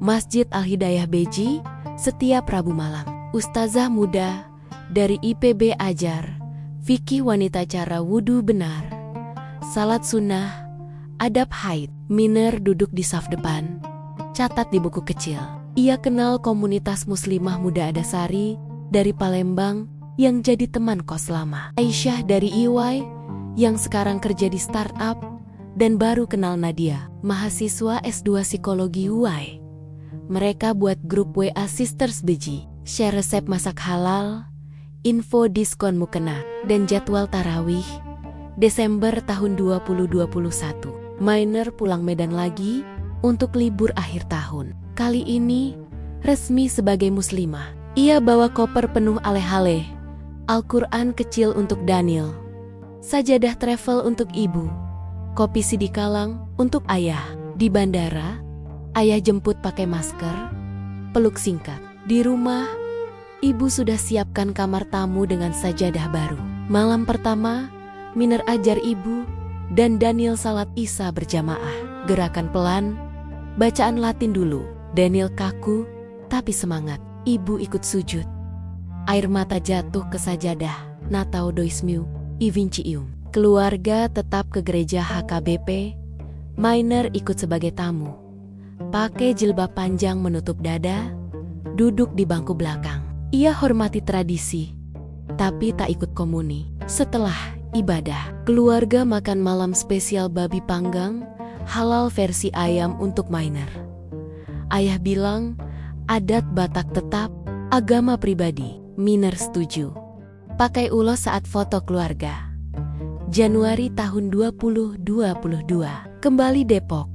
Masjid Al-Hidayah Beji, setiap Rabu malam. Ustazah muda dari IPB ajar, fikih wanita cara wudhu benar, salat sunnah, adab haid. Mainer duduk di saf depan, catat di buku kecil. Ia kenal komunitas muslimah muda Adasari dari Palembang yang jadi teman kos lama. Aisyah dari EY yang sekarang kerja di startup, dan baru kenal Nadia, mahasiswa S2 Psikologi UI. Mereka buat grup WA Sisters Beji, share resep masak halal, info diskon mukena, dan jadwal tarawih. Desember tahun 2021, Mainer pulang Medan lagi untuk libur akhir tahun. Kali ini resmi sebagai muslimah. Ia bawa koper penuh aleh-aleh, Al-Quran kecil untuk Daniel, sajadah travel untuk ibu, Kopi sidikalang untuk ayah. Di bandara, ayah jemput pakai masker, peluk singkat. Di rumah, ibu sudah siapkan kamar tamu dengan sajadah baru. Malam pertama, Miner ajar ibu dan Daniel salat Isya berjamaah. Gerakan pelan, bacaan Latin dulu. Daniel kaku, tapi semangat. Ibu ikut sujud. Air mata jatuh ke sajadah. Natao doismiu, ivincium. Keluarga tetap ke gereja HKBP. Miner ikut sebagai tamu. Pakai jilbab panjang menutup dada, duduk di bangku belakang. Ia hormati tradisi, tapi tak ikut komuni. Setelah ibadah, keluarga makan malam spesial babi panggang, halal versi ayam untuk Miner. Ayah bilang, adat Batak tetap, agama pribadi. Miner setuju. Pakai ulos saat foto keluarga. Januari tahun 2022, kembali Depok.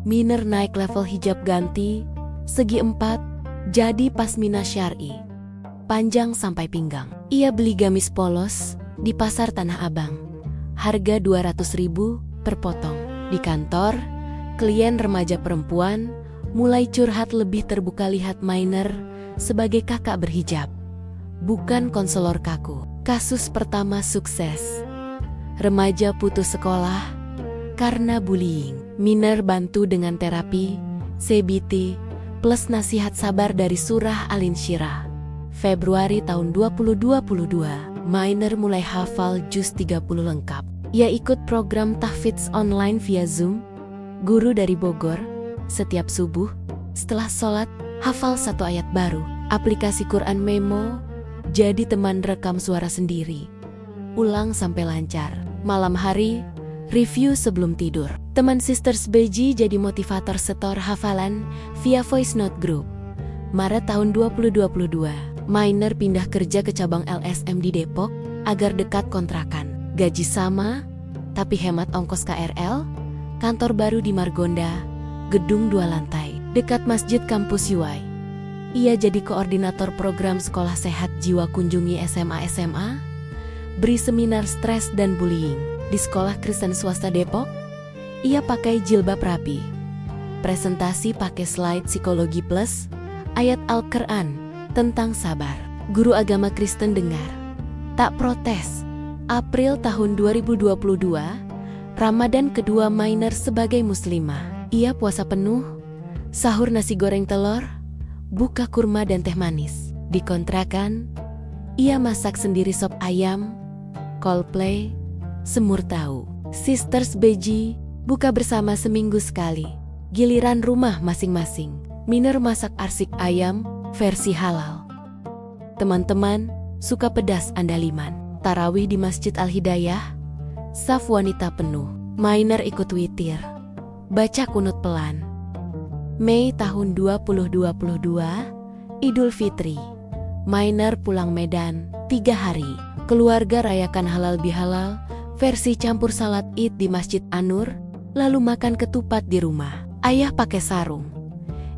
Miner naik level hijab ganti, segi 4, jadi pasmina syar'i. Panjang sampai pinggang. Ia beli gamis polos di pasar Tanah Abang. Harga 200.000 per potong. Di kantor, klien remaja perempuan mulai curhat lebih terbuka lihat Miner sebagai kakak berhijab. Bukan konselor kaku. Kasus pertama sukses. Remaja putus sekolah karena bullying. Miner bantu dengan terapi, CBT, plus nasihat sabar dari surah Al-Insyirah. Februari tahun 2022, Miner mulai hafal juz 30 lengkap. Ia ikut program tahfidz online via Zoom. Guru dari Bogor, setiap subuh, setelah sholat, hafal 1 ayat baru. Aplikasi Quran Memo, jadi teman rekam suara sendiri. Ulang sampai lancar. Malam hari, review sebelum tidur. Teman Sisters Beji jadi motivator setor hafalan via voice note group. Maret tahun 2022, Miner pindah kerja ke cabang LSM di Depok agar dekat kontrakan. Gaji sama, tapi hemat ongkos KRL. Kantor baru di Margonda, gedung 2 lantai, dekat Masjid Kampus UI. Ia jadi koordinator program sekolah sehat jiwa kunjungi SMA-SMA, beri seminar stres dan bullying. Di sekolah Kristen swasta Depok, ia pakai jilbab rapi. Presentasi pakai slide psikologi plus, ayat Al-Quran tentang sabar. Guru agama Kristen dengar, tak protes. April tahun 2022, Ramadan kedua Miner sebagai muslimah. Ia puasa penuh, sahur nasi goreng telur, buka kurma dan teh manis. Di kontrakan, ia masak sendiri sop ayam, Coldplay, semur tahu. Sisters Beji buka bersama seminggu sekali. Giliran rumah masing-masing. Miner masak arsik ayam versi halal. Teman-teman suka pedas andaliman. Tarawih di Masjid Al-Hidayah, saf wanita penuh. Miner ikut witir, baca kunut pelan. Mei tahun 2022, Idul Fitri. Miner pulang Medan 3 hari. Keluarga rayakan halal bihalal versi campur salat Id di Masjid An-Nur, lalu makan ketupat di rumah. Ayah pakai sarung,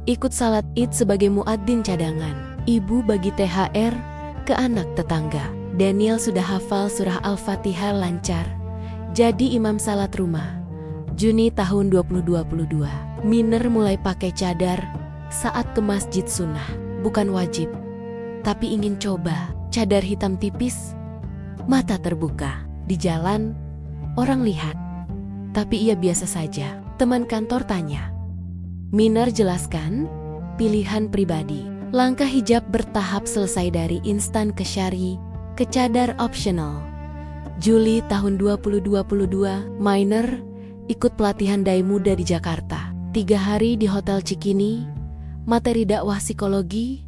ikut salat Id sebagai muadzin cadangan. Ibu bagi THR ke anak tetangga. Daniel sudah hafal surah Al-Fatihah lancar, jadi imam salat rumah. Juni tahun 2022, Miner mulai pakai cadar saat ke masjid sunnah. Bukan wajib, tapi ingin coba. Cadar hitam tipis, mata terbuka. Di jalan, orang lihat, tapi ia biasa saja. Teman kantor tanya. Miner jelaskan, pilihan pribadi. Langkah hijab bertahap selesai dari instan ke syari, ke cadar optional. Juli tahun 2022, Miner ikut pelatihan dai muda di Jakarta. 3 hari di Hotel Cikini, materi dakwah psikologi,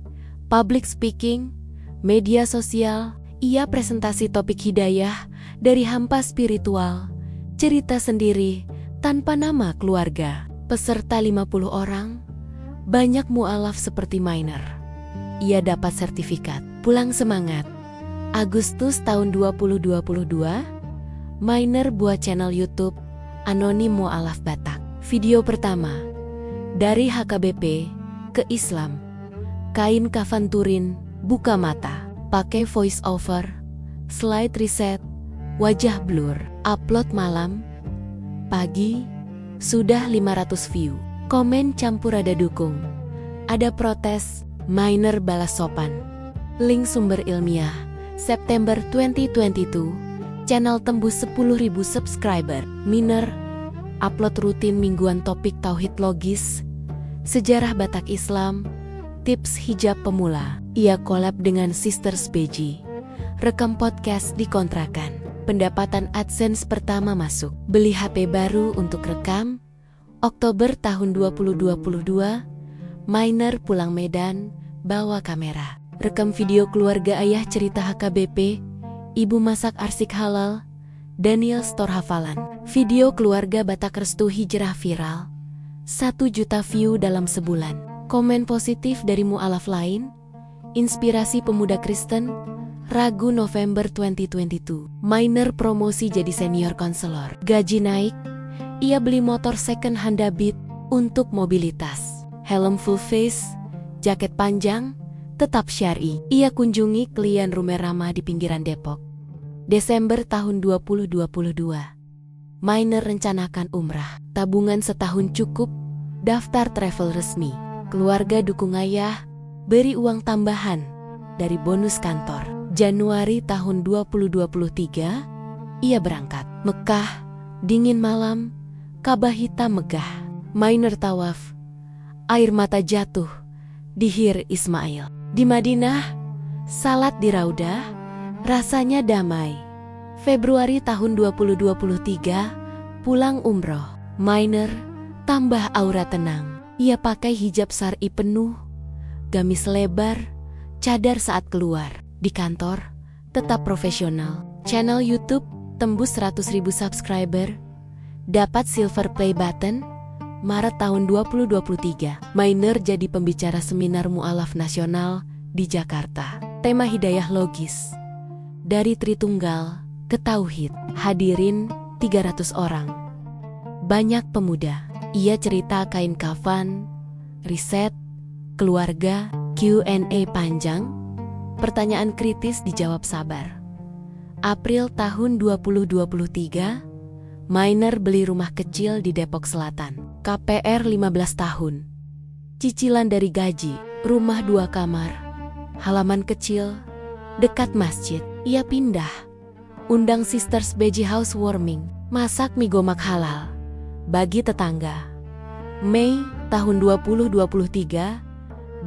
public speaking, media sosial. Ia presentasi topik hidayah dari hampa spiritual, cerita sendiri tanpa nama keluarga. Peserta 50 orang, banyak mualaf seperti Miner. Ia dapat sertifikat, pulang semangat. Agustus tahun 2022, Miner buat channel YouTube Anonim Mualaf Batak. Video pertama, dari HKBP ke Islam. Kain kafan turin, buka mata. Pakai voice over, slide reset, wajah blur. Upload malam, Pagi, sudah 500 view. Komen campur ada dukung. Ada protes, Miner balas sopan. Link sumber ilmiah, September 2022, channel tembus 10.000 subscriber. Miner, upload rutin mingguan topik tauhid logis, sejarah Batak Islam, tips hijab pemula. Ia collab dengan Sisters Beji. Rekam podcast di kontrakan. Pendapatan AdSense pertama masuk. Beli HP baru untuk rekam. Oktober tahun 2022, Miner pulang Medan, bawa kamera. Rekam video keluarga ayah cerita HKBP, ibu masak arsik halal, Daniel store hafalan. Video keluarga Batak restu hijrah viral. 1 juta view dalam sebulan. Komen positif dari mu'alaf lain. Inspirasi pemuda Kristen. Ragu November 2022. Miner promosi jadi senior konselor. Gaji naik. Ia beli motor second Honda Beat untuk mobilitas. Helm full face, jaket panjang, tetap syar'i. Ia kunjungi klien Rumah Rama di pinggiran Depok. Desember tahun 2022. Miner rencanakan umrah. Tabungan setahun cukup, daftar travel resmi. Keluarga dukung ayah, beri uang tambahan dari bonus kantor. Januari tahun 2023, ia berangkat. Mekah, dingin malam, Ka'bah hitam megah. Miner tawaf, air mata jatuh di Hir Ismail. Di Madinah, salat di Raudah, rasanya damai. Februari tahun 2023, pulang umroh. Miner tambah aura tenang. Ia pakai hijab syar'i penuh, gamis lebar, cadar saat keluar. Di kantor, tetap profesional. Channel YouTube tembus 100.000 subscriber. Dapat silver play button. Maret tahun 2023. Miner jadi pembicara seminar mu'alaf nasional di Jakarta. Tema hidayah logis. Dari Tritunggal ke Tauhid. Hadirin 300 orang. Banyak pemuda. Ia cerita kain kafan, riset, keluarga, Q&A panjang, pertanyaan kritis dijawab sabar. April tahun 2023, Miner beli rumah kecil di Depok Selatan. KPR 15 tahun. Cicilan dari gaji, rumah 2 kamar, halaman kecil, dekat masjid. Ia pindah. Undang Sisters Beji housewarming, masak mie gomak halal bagi tetangga. Mei tahun 2023,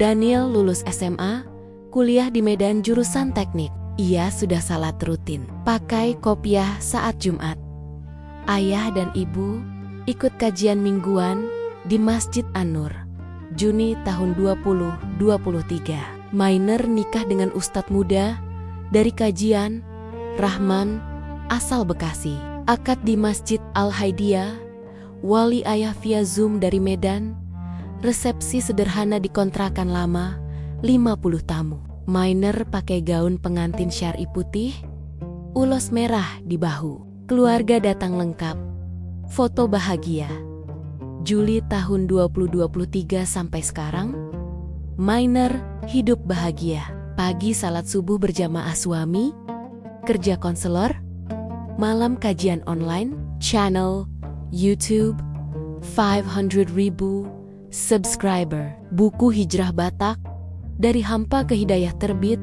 Daniel lulus SMA, kuliah di Medan jurusan teknik. Ia sudah salat rutin, pakai kopiah saat Jumat. Ayah dan ibu ikut kajian mingguan di Masjid An-Nur. Juni tahun 2023. Miner nikah dengan ustadz muda dari kajian, Rahman, asal Bekasi. Akad di Masjid Al-Haidiyah, wali ayah via Zoom dari Medan. Resepsi sederhana di kontrakan lama, 50 tamu. Miner pakai gaun pengantin syar'i putih, ulos merah di bahu. Keluarga datang lengkap. Foto bahagia. Juli tahun 2023 sampai sekarang, Miner hidup bahagia. Pagi salat subuh berjamaah suami, kerja konselor, malam kajian online, channel YouTube, 500.000 subscriber. Buku Hijrah Batak, Dari Hampa ke Hidayah terbit,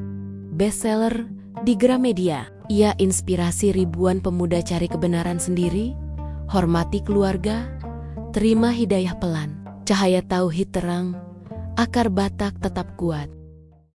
bestseller di Gramedia. Ia inspirasi ribuan pemuda cari kebenaran sendiri, hormati keluarga, terima hidayah pelan. Cahaya tauhid terang, akar Batak tetap kuat.